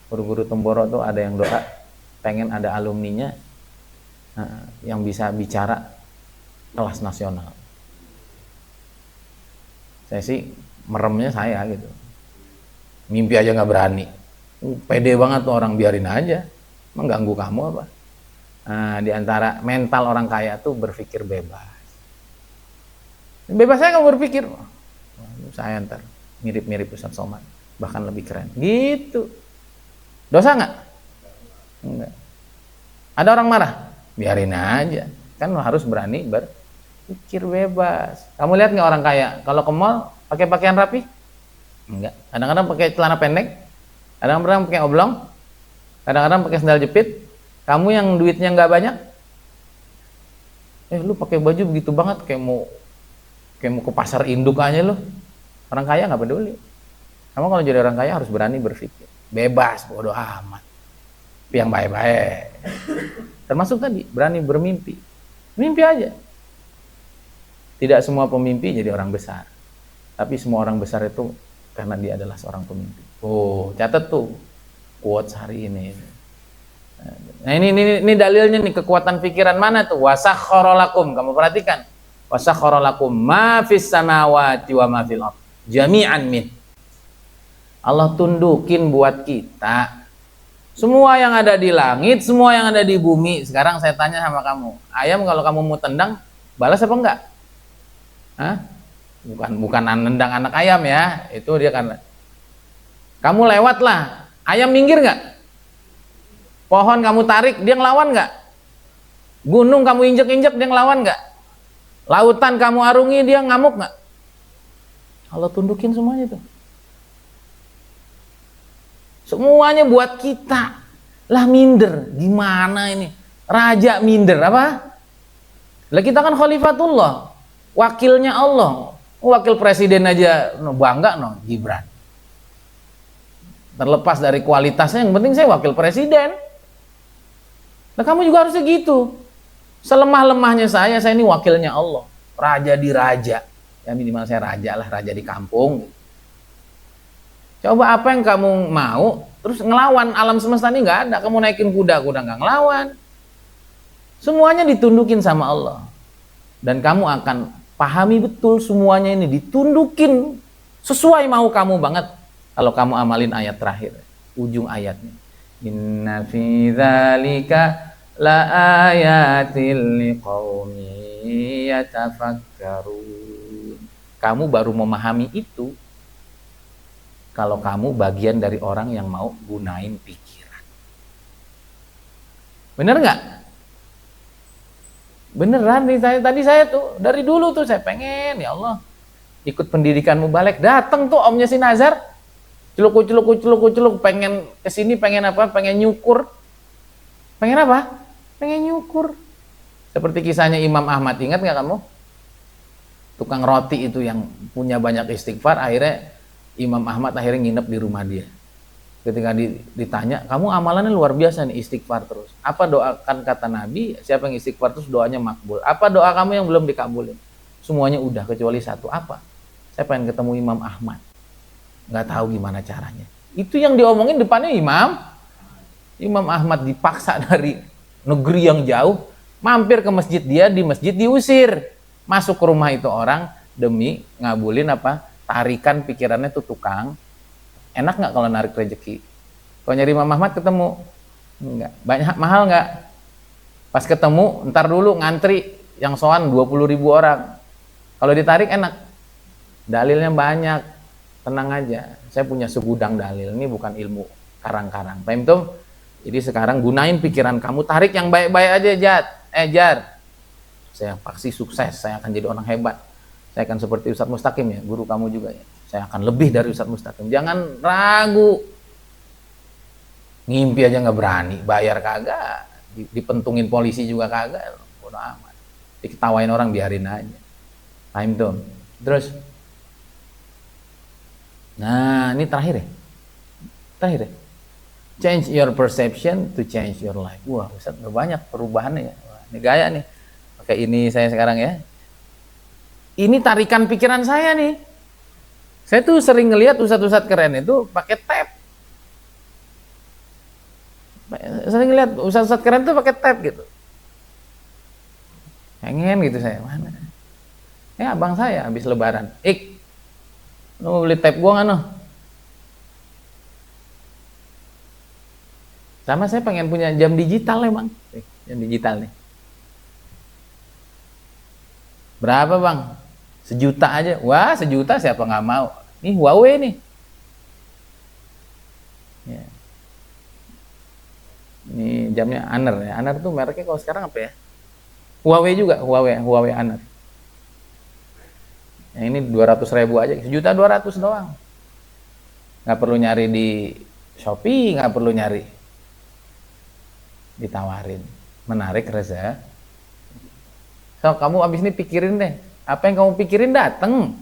Guru-guru Temboro tuh ada yang doa pengen ada alumninya yang bisa bicara kelas nasional. Saya sih meremnya saya gitu, mimpi aja nggak berani. Pede banget tuh orang, biarin aja, mengganggu kamu apa. Nah, di antara mental orang kaya tuh berpikir bebas. Bebas saya kamu berpikir, saya ntar mirip-mirip Ustaz Somad, bahkan lebih keren gitu. Dosa nggak? Enggak. Ada orang marah, biarin aja, kan harus berani pikir bebas. Kamu lihat nggak orang kaya kalau ke mall pakai pakaian rapi? Enggak. Kadang-kadang pakai celana pendek, kadang-kadang pakai oblong, kadang-kadang pakai sandal jepit. Kamu yang duitnya nggak banyak, lu pakai baju begitu banget kayak mau ke pasar induk aja lu. Orang kaya nggak peduli. Kamu kalau jadi orang kaya harus berani berpikir bebas, bodoh amat. Yang baik-baik. Termasuk tadi berani bermimpi. Mimpi aja. Tidak semua pemimpi jadi orang besar, tapi semua orang besar itu karena dia adalah seorang pemimpi. Oh, catat tuh quotes hari ini. Nah ini dalilnya nih, kekuatan pikiran mana tuh? Wasakhkhara lakum, kamu perhatikan. Wasakhkhara lakum ma fis samawati wa ma fil ardh jami'an min. Allah tundukin buat kita semua yang ada di langit, semua yang ada di bumi. Sekarang saya tanya sama kamu, ayam kalau kamu mau tendang, balas apa enggak? Hah? Bukan nendang anak ayam ya, itu dia kan. Kamu lewat lah, ayam minggir nggak? Pohon kamu tarik, dia ngelawan nggak? Gunung kamu injek-injek, dia ngelawan nggak? Lautan kamu arungi, dia ngamuk nggak? Allah tundukin semuanya tuh. Semuanya buat kita. Lah minder, gimana ini? Raja minder apa? Lah kita kan khalifatullah, wakilnya Allah. Wakil presiden aja bangga Gibran. Terlepas dari kualitasnya, yang penting saya wakil presiden. Nah kamu juga harusnya gitu. Selemah-lemahnya saya ini wakilnya Allah, raja di raja. Ya minimal saya raja lah, raja di kampung. Coba apa yang kamu mau, terus ngelawan alam semesta ini nggak ada. Kamu naikin kuda nggak ngelawan. Semuanya ditundukin sama Allah. Dan kamu akan pahami betul semuanya ini ditundukin sesuai mau kamu banget. Kalau kamu amalin ayat terakhir, ujung ayatnya. Inna fi dzalika la ayatil liqaumi yatafakkarun. Kamu baru memahami itu kalau kamu bagian dari orang yang mau gunain pikiran. Bener nggak? Beneran nih, tadi saya tuh dari dulu tuh saya pengen, ya Allah, ikut pendidikan mubalek. Datang tuh omnya si Nazar, celuk, pengen kesini, pengen apa? Pengen nyukur. Pengen apa? Pengen nyukur. Seperti kisahnya Imam Ahmad, ingat nggak kamu? Tukang roti itu yang punya banyak istighfar, akhirnya Imam Ahmad akhirnya nginep di rumah dia. Ketika ditanya, kamu amalannya luar biasa nih, istighfar terus. Apa doakan kata Nabi, siapa yang istighfar terus doanya makbul. Apa doa kamu yang belum dikabulin? Semuanya udah kecuali satu. Apa? Saya pengen ketemu Imam Ahmad. Nggak tahu gimana caranya. Itu yang diomongin depannya Imam Ahmad dipaksa dari negeri yang jauh, mampir ke masjid dia, di masjid diusir. Masuk ke rumah itu orang demi ngabulin apa? Tarikan pikirannya tuh tukang. Enak nggak kalau narik rezeki? Kalau nyari Imam Ahmad ketemu? Enggak. Banyak, mahal nggak? Pas ketemu, ntar dulu ngantri yang soan 20.000 orang. Kalau ditarik enak. Dalilnya banyak. Tenang aja. Saya punya segudang dalil. Ini bukan ilmu karang-karang. Paham tuh? Jadi sekarang gunain pikiran kamu, tarik yang baik-baik aja, Jar. Saya pasti sukses, saya akan jadi orang hebat. Saya akan seperti Ustadz Mustaqim ya, guru kamu juga ya. Saya akan lebih dari Ustadz Mustaqim. Jangan ragu. Ngimpi aja nggak berani, bayar kagak, dipentungin polisi juga kagak, bodo amat. Diketawain orang biarin aja. Paham tuh? Terus, nah ini terakhir ya. Change your perception to change your life. Wah, Ustadz banyak perubahannya ya. Wah, ini gaya nih. Oke, ini saya sekarang ya. Ini tarikan pikiran saya nih. Saya tuh sering ngelihat ustadz-ustadz keren itu pakai tab. Sering ngelihat ustadz-ustadz keren tuh pakai tab gitu. Pengen gitu saya, mana? Ya abang saya habis lebaran. Lu mau beli tab gua nggak no? Sama saya pengen punya jam digital emang. Jam digital nih. Berapa bang? 1 juta aja. Wah 1 juta siapa nggak mau? Nih Huawei nih. Ya. Ini jamnya Honor ya. Honor tuh mereknya kalau sekarang apa ya? Huawei juga. Huawei Honor. Yang ini 200.000 aja. 1.200.000 doang. Nggak perlu nyari di Shopee, nggak perlu nyari. Ditawarin. Menarik Reza. So, kamu abis ini pikirin deh. Apa yang kamu pikirin dateng.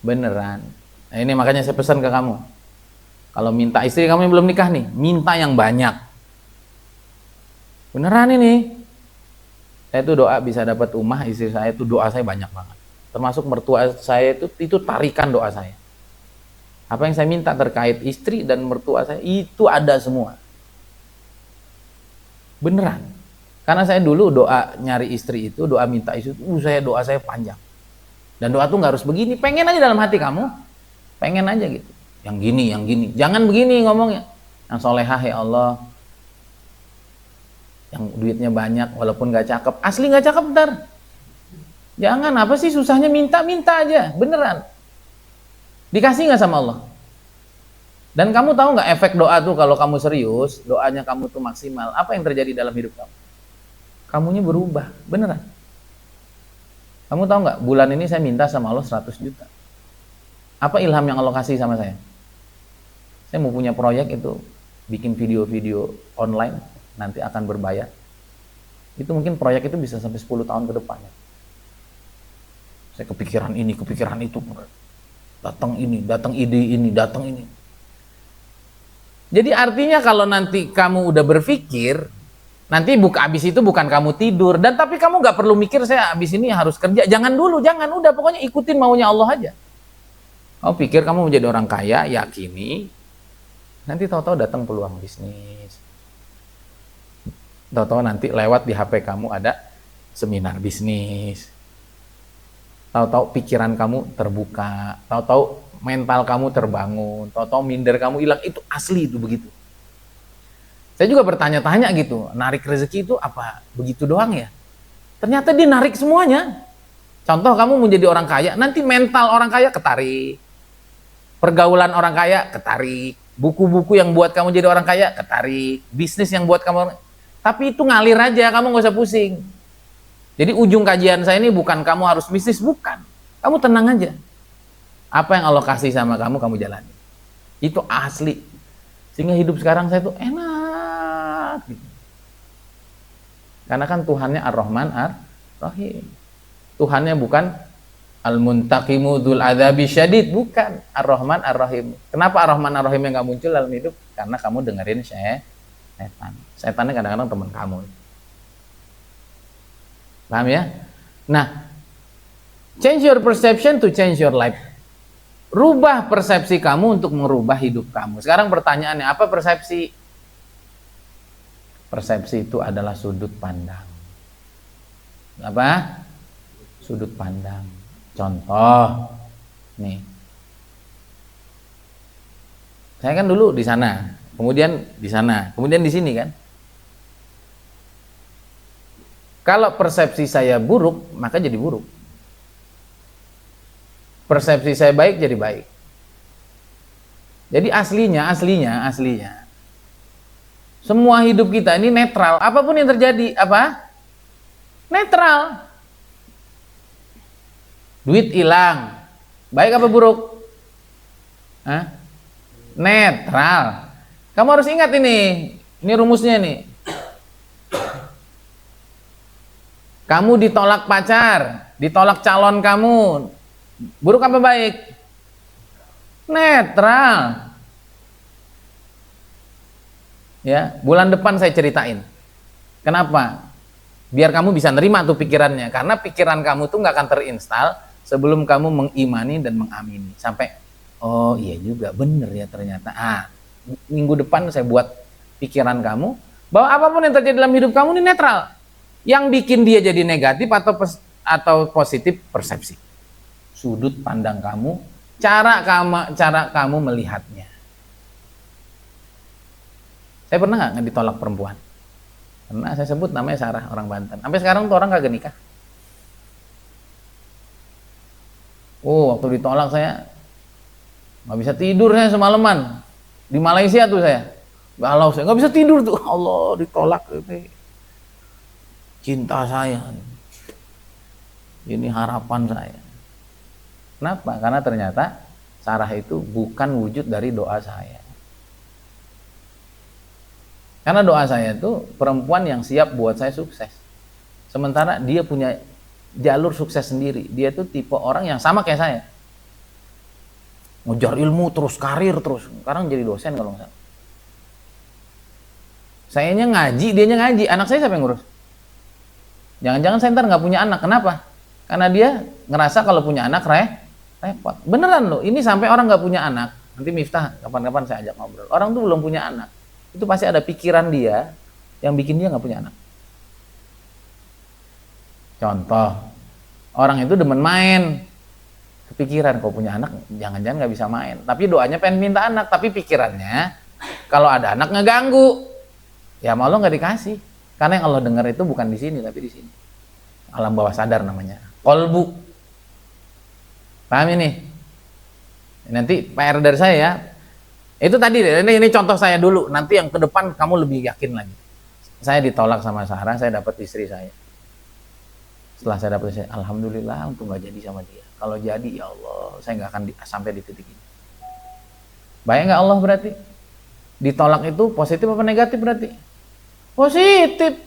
Beneran. Nah ini makanya saya pesan ke kamu. Kalau minta istri kamu yang belum nikah nih, minta yang banyak. Beneran ini. Saya tuh doa bisa dapat umah, istri saya tuh doa saya banyak banget. Termasuk mertua saya itu tarikan doa saya. Apa yang saya minta terkait istri dan mertua saya itu ada semua. Beneran. Karena saya dulu doa nyari istri itu, doa minta istri itu, doa saya panjang. Dan doa tuh nggak harus begini, pengen aja dalam hati kamu, pengen aja gitu. Yang gini, jangan begini ngomongnya. Yang solehah ya Allah, yang duitnya banyak, walaupun nggak cakep, asli nggak cakep ntar. Jangan, apa sih susahnya, minta aja, beneran. Dikasih nggak sama Allah? Dan kamu tahu nggak efek doa tuh kalau kamu serius, doanya kamu tuh maksimal, apa yang terjadi dalam hidup kamu? Kamunya berubah, beneran. Kamu tahu nggak, bulan ini saya minta sama Allah 100 juta. Apa ilham yang Allah kasih sama saya? Saya mau punya proyek itu, bikin video-video online, nanti akan berbayar. Itu mungkin proyek itu bisa sampai 10 tahun ke depannya. Saya kepikiran ini, kepikiran itu. Datang ide ini. Jadi artinya kalau nanti kamu udah berpikir, nanti abis itu bukan kamu tidur, dan tapi kamu nggak perlu mikir saya abis ini harus kerja. Jangan dulu, udah pokoknya ikutin maunya Allah aja. Kamu pikir kamu menjadi orang kaya, yakini, nanti tahu-tahu datang peluang bisnis. Tahu-tahu nanti lewat di HP kamu ada seminar bisnis. Tahu-tahu pikiran kamu terbuka, tahu-tahu mental kamu terbangun, tahu-tahu minder kamu hilang. Itu asli, itu begitu. Saya juga bertanya-tanya gitu, narik rezeki itu apa begitu doang ya? Ternyata dia narik semuanya. Contoh kamu menjadi orang kaya, nanti mental orang kaya ketarik. Pergaulan orang kaya ketarik. Buku-buku yang buat kamu jadi orang kaya ketarik. Bisnis yang buat kamu, tapi itu ngalir aja, kamu nggak usah pusing. Jadi ujung kajian saya ini bukan kamu harus bisnis, bukan. Kamu tenang aja. Apa yang Allah kasih sama kamu, kamu jalani. Itu asli. Sehingga hidup sekarang saya tuh enak. Karena kan Tuhannya Ar-Rahman Ar-Rahim. Tuhannya bukan Al-Muntaqimu Dzul Adzabi Syadid, bukan. Ar-Rahman Ar-Rahim. Kenapa Ar-Rahman Ar-Rahim yang nggak muncul dalam hidup? Karena kamu dengerin setan. Setannya kadang-kadang teman kamu. Paham ya? Nah, change your perception to change your life. Rubah persepsi kamu untuk merubah hidup kamu. Sekarang pertanyaannya, apa persepsi? Persepsi itu adalah sudut pandang. Apa? Sudut pandang. Contoh, nih. Saya kan dulu di sana, kemudian di sana, kemudian di sini kan. Kalau persepsi saya buruk, maka jadi buruk. Persepsi saya baik, jadi baik. Jadi aslinya, semua hidup kita ini netral. Apapun yang terjadi, apa? Netral. Duit hilang, baik apa buruk? Hah? Netral. Kamu harus ingat ini rumusnya nih. Kamu ditolak pacar, ditolak calon kamu, buruk apa baik? Netral. Ya, bulan depan saya ceritain. Kenapa? Biar kamu bisa nerima tuh pikirannya. Karena pikiran kamu tuh nggak akan terinstal sebelum kamu mengimani dan mengamini. Sampai, oh iya juga, bener ya ternyata. Minggu depan saya buat pikiran kamu bahwa apapun yang terjadi dalam hidup kamu ini netral. Yang bikin dia jadi negatif atau positif, persepsi, sudut pandang kamu, cara kamu melihatnya. Saya pernah nggak ditolak perempuan? Karena saya sebut namanya Sarah, orang Banten. Sampai sekarang tuh orang kagak nikah. Waktu ditolak saya nggak bisa tidur, saya semalaman di Malaysia tuh saya galau, saya nggak bisa tidur tuh. Allah, ditolak ini. Cinta saya, ini harapan saya. Kenapa? Karena ternyata Sarah itu bukan wujud dari doa saya. Karena doa saya itu perempuan yang siap buat saya sukses. Sementara dia punya jalur sukses sendiri. Dia itu tipe orang yang sama kayak saya. Ngejar ilmu terus, karir terus. Sekarang jadi dosen kalau nggak salah. Sayanya ngaji, dianya ngaji. Anak saya siapa yang ngurus? Jangan-jangan saya ntar nggak punya anak. Kenapa? Karena dia ngerasa kalau punya anak repot. Beneran loh, ini sampai orang nggak punya anak. Nanti Miftah kapan-kapan saya ajak ngobrol. Orang tuh belum punya anak. Itu pasti ada pikiran dia yang bikin dia nggak punya anak? Contoh, orang itu demen main, kepikiran kalau punya anak jangan-jangan nggak bisa main, tapi doanya pengen minta anak, tapi pikirannya kalau ada anak ngeganggu, ya sama Allah nggak dikasih, karena yang Allah dengar itu bukan di sini tapi di sini, alam bawah sadar namanya, kolbu. Paham ini? Nanti PR dari saya ya. Itu tadi, ini contoh saya dulu, nanti yang ke depan kamu lebih yakin lagi. Saya ditolak sama Sarah, saya dapat istri saya. Setelah saya dapat istri, alhamdulillah untuk nggak jadi sama dia. Kalau jadi, ya Allah, saya nggak akan sampai di titik ini. Baik nggak Allah berarti? Ditolak itu positif apa negatif berarti? Positif.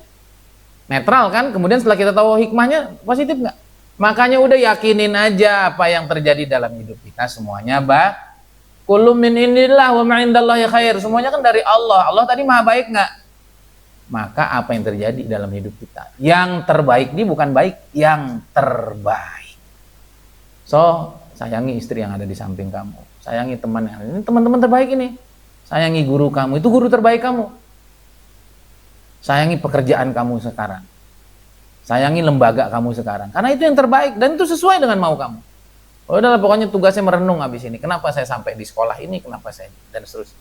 Netral kan? Kemudian setelah kita tahu hikmahnya, positif nggak? Makanya udah yakinin aja apa yang terjadi dalam hidup kita semuanya kullu min indillah wa ma indallahi khair. Semuanya kan dari Allah. Allah tadi maha baik nggak? Maka apa yang terjadi dalam hidup kita? Yang terbaik ini bukan baik, yang terbaik. So, sayangi istri yang ada di samping kamu. Sayangi teman yang ada. Ini teman-teman terbaik ini. Sayangi guru kamu, itu guru terbaik kamu. Sayangi pekerjaan kamu sekarang. Sayangi lembaga kamu sekarang. Karena itu yang terbaik dan itu sesuai dengan mau kamu. Oh, udahlah pokoknya tugasnya merenung habis ini. Kenapa saya sampai di sekolah ini? Kenapa saya dan seterusnya.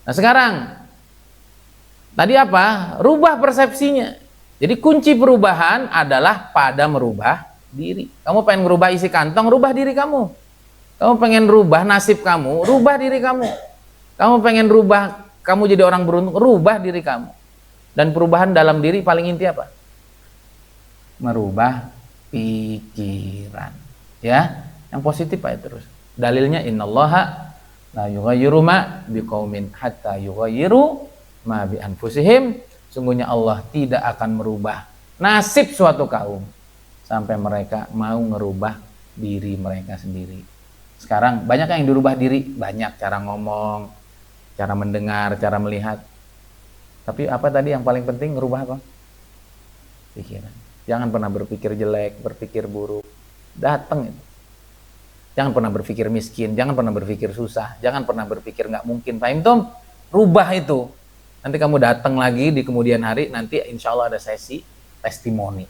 Nah, sekarang tadi apa? Rubah persepsinya. Jadi kunci perubahan adalah pada merubah diri. Kamu pengen merubah isi kantong, rubah diri kamu. Kamu pengen rubah nasib kamu, rubah diri kamu. Kamu pengen rubah kamu jadi orang beruntung, rubah diri kamu. Dan perubahan dalam diri paling inti apa? Merubah pikiran. Ya, yang positif aja terus. Dalilnya innallaha la yughayyiru ma biqaumin hatta yughayyiru ma bi anfusihim. Sungguhnya Allah tidak akan merubah nasib suatu kaum sampai mereka mau ngerubah diri mereka sendiri. Sekarang banyak yang dirubah diri, banyak cara ngomong, cara mendengar, cara melihat. Tapi apa tadi yang paling penting ngerubah apa? Pikiran. Jangan pernah berpikir jelek, berpikir buruk. Datang itu. Jangan pernah berpikir miskin, jangan pernah berpikir susah, jangan pernah berpikir nggak mungkin. Fahim Tom? Rubah itu. Nanti kamu datang lagi di kemudian hari, nanti insya Allah ada sesi testimoni.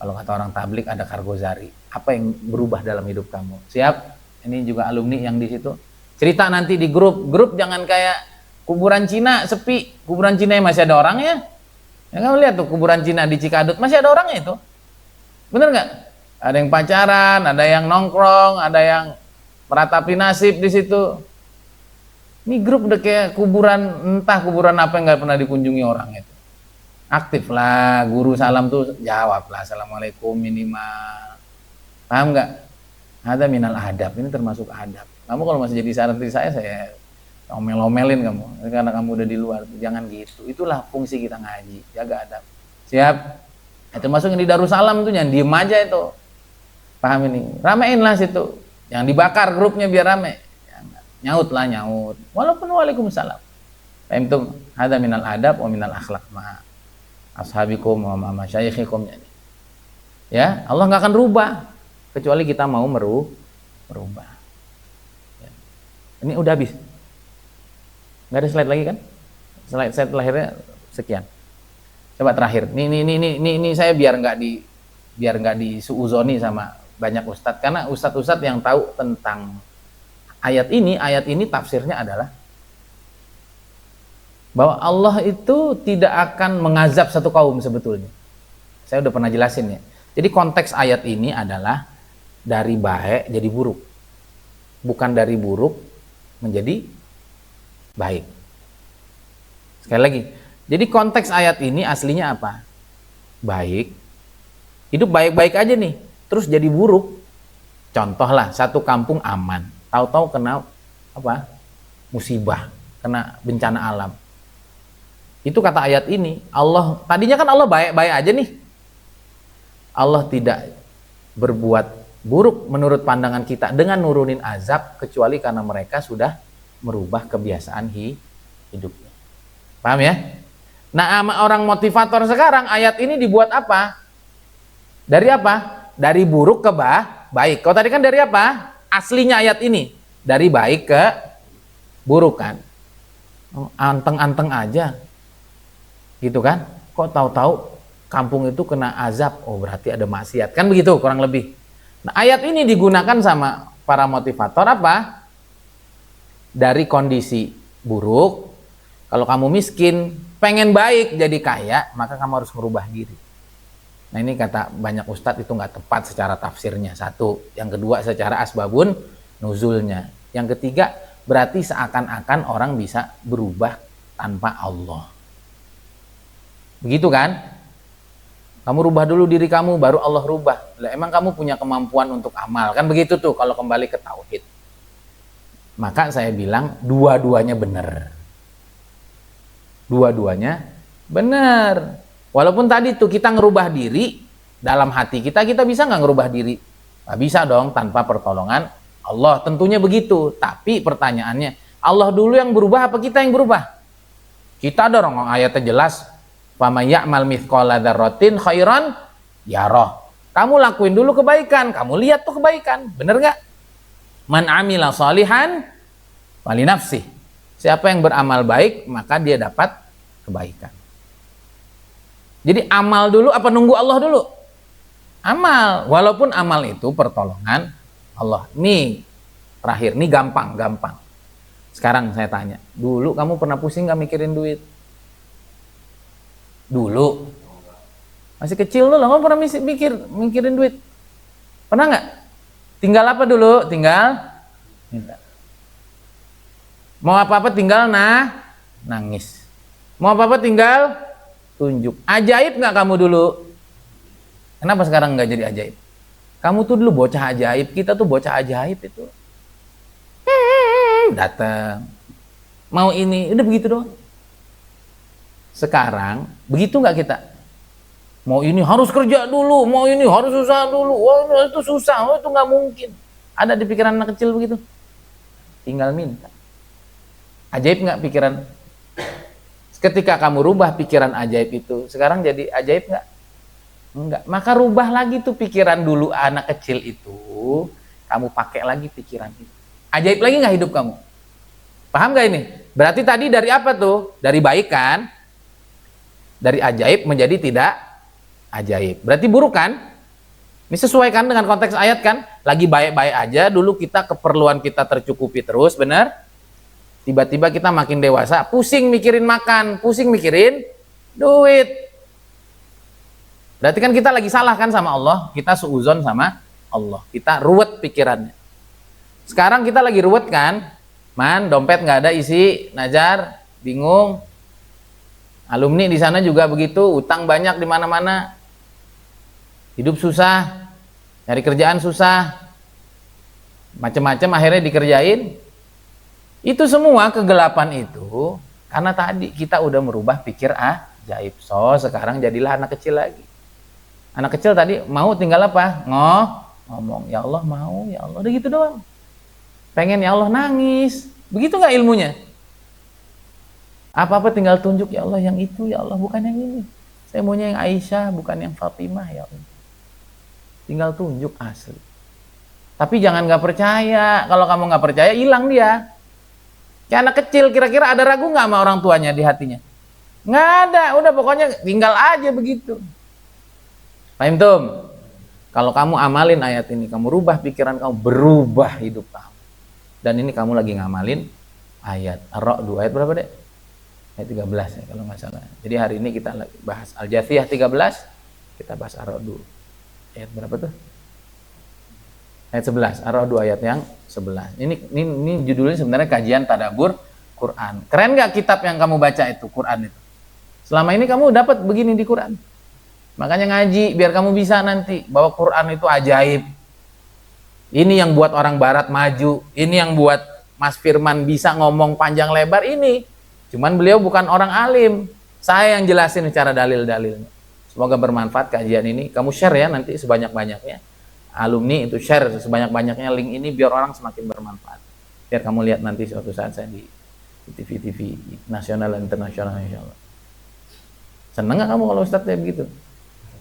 Kalau kata orang tablik ada kargozari. Apa yang berubah dalam hidup kamu? Siap? Ini juga alumni yang di situ. Cerita nanti di grup jangan kayak kuburan Cina sepi. Kuburan Cina yang masih ada orangnya. Ya kamu lihat tuh kuburan Cina di Cikadut masih ada orangnya itu. Bener nggak? Ada yang pacaran, ada yang nongkrong, ada yang meratapi nasib di situ. Ini grup udah kayak kuburan, entah kuburan apa yang nggak pernah dikunjungi orang itu. Aktif lah, guru salam tuh jawab lah, assalamualaikum minimal. Paham nggak? Ada minal adab, ini termasuk adab. Kamu kalau masih jadi santri saya omel-omelin kamu, karena kamu udah di luar. Jangan gitu. Itulah fungsi kita ngaji, jaga adab. Siap? Itu termasuk yang di Darussalam tuh, jangan diem aja itu. Paham ini? Ramein lah situ. Yang dibakar grupnya biar rame. Nyaut lah, nyaut. Walaupun waalaikumsalam. Fahimtum? Hada minal adab wa minal akhlaq ma ashabikum wa ma masyayikhikum. Ya, Allah nggak akan rubah kecuali kita mau merubah. Ya. Ini udah habis. Nggak ada slide lagi kan? Slide terakhirnya sekian. Coba terakhir. Ini saya biar nggak disuuzoni sama banyak ustadz, karena ustadz-ustadz yang tahu tentang ayat ini tafsirnya adalah bahwa Allah itu tidak akan mengazab satu kaum sebetulnya. Saya udah pernah jelasin ya. Jadi konteks ayat ini adalah dari baik jadi buruk, bukan dari buruk menjadi baik. Sekali lagi, jadi konteks ayat ini aslinya apa? Baik, hidup baik-baik aja nih, terus jadi buruk. Contoh lah, satu kampung aman, tahu-tahu kena apa? Musibah, kena bencana alam. Itu kata ayat ini, Allah tadinya kan Allah baik-baik aja nih. Allah tidak berbuat buruk menurut pandangan kita dengan nurunin azab kecuali karena mereka sudah merubah kebiasaan hidupnya. Paham ya? Nah, orang motivator sekarang ayat ini dibuat apa? Dari apa? Dari buruk ke baik. Kalau tadi kan dari apa? Aslinya ayat ini dari baik ke buruk kan? Anteng-anteng aja. Gitu kan? Kok tahu-tahu kampung itu kena azab? Oh, berarti ada maksiat. Kan begitu kurang lebih. Nah, ayat ini digunakan sama para motivator apa? Dari kondisi buruk, kalau kamu miskin, pengen baik jadi kaya, maka kamu harus merubah diri. Nah, ini kata banyak ustadz itu nggak tepat secara tafsirnya. Satu. Yang kedua, secara asbabun nuzulnya. Yang ketiga, berarti seakan-akan orang bisa berubah tanpa Allah. Begitu kan? Kamu rubah dulu diri kamu, baru Allah rubah. Lah, emang kamu punya kemampuan untuk amal. Kan begitu tuh kalau kembali ke tauhid. Maka saya bilang dua-duanya benar. Dua-duanya benar. Walaupun tadi tuh kita ngerubah diri dalam hati kita bisa nggak ngerubah diri? Nggak bisa dong tanpa pertolongan Allah. Tentunya begitu. Tapi pertanyaannya, Allah dulu yang berubah apa kita yang berubah? Kita dong, ayatnya jelas. Faman ya'mal mithqala dzarratin khairan yarah. Kamu lakuin dulu kebaikan, kamu lihat tuh kebaikan. Bener nggak? Man amila shalihan fali nafsih. Siapa yang beramal baik, maka dia dapat kebaikan. Jadi amal dulu apa nunggu Allah dulu? Amal. Walaupun amal itu pertolongan Allah. Nih, terakhir. Nih gampang. Sekarang saya tanya. Dulu kamu pernah pusing gak mikirin duit? Dulu. Masih kecil dulu, kamu pernah mikirin duit? Pernah nggak? Tinggal apa dulu? Tinggal minta. Mau apa-apa tinggal nangis. Mau apa-apa tinggal tunjuk. Ajaib nggak kamu dulu? Kenapa sekarang nggak jadi ajaib? Kamu tuh dulu bocah ajaib. Kita tuh bocah ajaib itu. Datang. Mau ini, udah begitu doang. Sekarang begitu nggak kita? Mau ini harus kerja dulu, mau ini harus usaha dulu. Wah, itu susah, itu nggak mungkin. Ada di pikiran anak kecil begitu? Tinggal minta. Ajaib nggak pikiran? Ketika kamu rubah pikiran ajaib itu, sekarang jadi ajaib nggak? Enggak. Maka rubah lagi tuh pikiran dulu anak kecil itu, kamu pakai lagi pikiran itu. Ajaib lagi nggak hidup kamu? Paham nggak ini? Berarti tadi dari apa tuh? Dari baik kan? Dari ajaib menjadi tidak ajaib. Berarti buruk kan? Ini sesuai kan dengan konteks ayat kan? Lagi baik-baik aja, dulu kita keperluan kita tercukupi terus, benar? Tiba-tiba kita makin dewasa, pusing mikirin makan, pusing mikirin duit. Berarti kan kita lagi salah kan sama Allah, kita suuzon sama Allah, kita ruwet pikirannya. Sekarang kita lagi ruwet kan, dompet nggak ada isi, Najar bingung. Alumni di sana juga begitu, utang banyak di mana-mana, hidup susah, nyari kerjaan susah, macam-macam akhirnya dikerjain. Itu semua kegelapan itu karena tadi kita udah merubah pikir ajaib. So sekarang jadilah anak kecil lagi. Anak kecil tadi mau tinggal apa? Ngomong, ya Allah mau, ya Allah, udah gitu doang. Pengen ya Allah nangis. Begitu nggak ilmunya? Apa-apa tinggal tunjuk, ya Allah yang itu, ya Allah bukan yang ini. Saya maunya yang Aisyah, bukan yang Fatimah, ya Allah. Tinggal tunjuk asli. Tapi jangan nggak percaya. Kalau kamu nggak percaya, hilang dia. Kayak anak kecil, kira-kira ada ragu nggak sama orang tuanya di hatinya? Nggak ada, udah pokoknya tinggal aja begitu. Paham tuh? Kalau kamu amalin ayat ini, kamu rubah pikiran kamu, berubah hidup kamu. Dan ini kamu lagi ngamalin ayat Ar-Ra'd, ayat berapa deh? Ayat 13 ya kalau nggak salah. Jadi hari ini kita lagi bahas Al-Jathiyah 13, kita bahas Ar-Ra'd. Ayat berapa tuh? Ayat 11, Ar-Ra'd ayat yang 11. Ini judulnya sebenarnya kajian tadabbur Quran. Keren nggak kitab yang kamu baca itu, Quran itu? Selama ini kamu dapat begini di Quran. Makanya ngaji biar kamu bisa nanti bahwa Quran itu ajaib. Ini yang buat orang barat maju, ini yang buat Mas Firman bisa ngomong panjang lebar ini. Cuman beliau bukan orang alim. Saya yang jelasin secara dalil-dalilnya. Semoga bermanfaat kajian ini. Kamu share ya nanti sebanyak-banyaknya. Alumni itu share sebanyak-banyaknya link ini biar orang semakin bermanfaat. Biar kamu lihat nanti suatu saat saya di TV-TV nasional dan internasional insyaallah. Seneng gak kamu kalau Ustadz kayak begitu?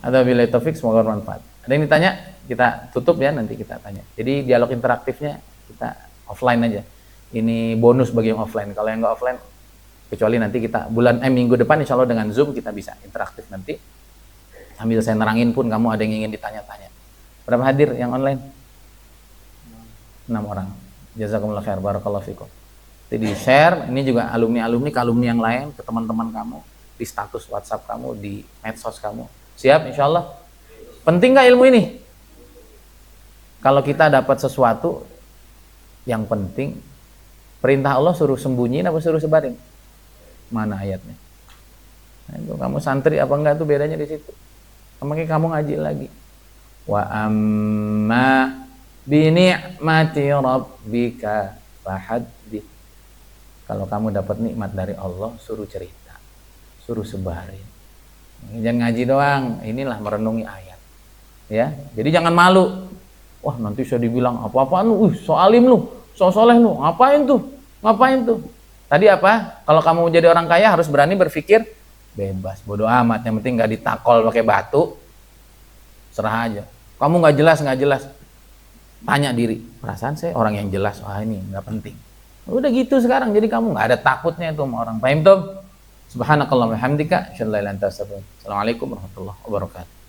Ada billahi taufik, semoga bermanfaat. Ada yang ditanya? Kita tutup ya, nanti kita tanya. Jadi dialog interaktifnya kita offline aja. Ini bonus bagi yang offline. Kalau yang nggak offline, Kecuali nanti kita minggu depan insya Allah dengan Zoom kita bisa interaktif nanti. Sambil saya nerangin pun kamu ada yang ingin ditanya-tanya. Berapa hadir yang online? 6 orang. Jazakumullah khair, barakallahu fikum. Jadi di share, ini juga alumni-alumni ke alumni yang lain, ke teman-teman kamu, di status WhatsApp kamu, di medsos kamu. Siap insya Allah? Penting gak ilmu ini? Kalau kita dapat sesuatu yang penting, perintah Allah suruh sembunyiin apa suruh sebarin? Mana ayatnya? Nah, itu kamu santri apa enggak tuh bedanya di situ. Makanya kamu ngaji lagi. Wa amma bi ni'mati rabbika fahaddits. Kalau kamu dapat nikmat dari Allah, suruh cerita, suruh sebarin. Jangan ngaji doang, inilah merenungi ayat. Ya, jadi jangan malu. Wah, nanti saya dibilang apa-apaan lu, so alim lu, so soleh lu, ngapain tuh? Ngapain tuh? Tadi apa? Kalau kamu jadi orang kaya harus berani berpikir bebas, bodoh amat, yang penting nggak ditakol pakai batu. Serah aja. Kamu nggak jelas, tanya diri, perasaan saya orang yang jelas, wah ini nggak penting. Udah gitu sekarang, jadi kamu nggak ada takutnya itu sama orang. Paham tuh? Subhanakallahumma wa bihamdika, asyhadu an la ilaha illa anta astaghfiruka wa atubu ilaik. Assalamualaikum warahmatullahi wabarakatuh.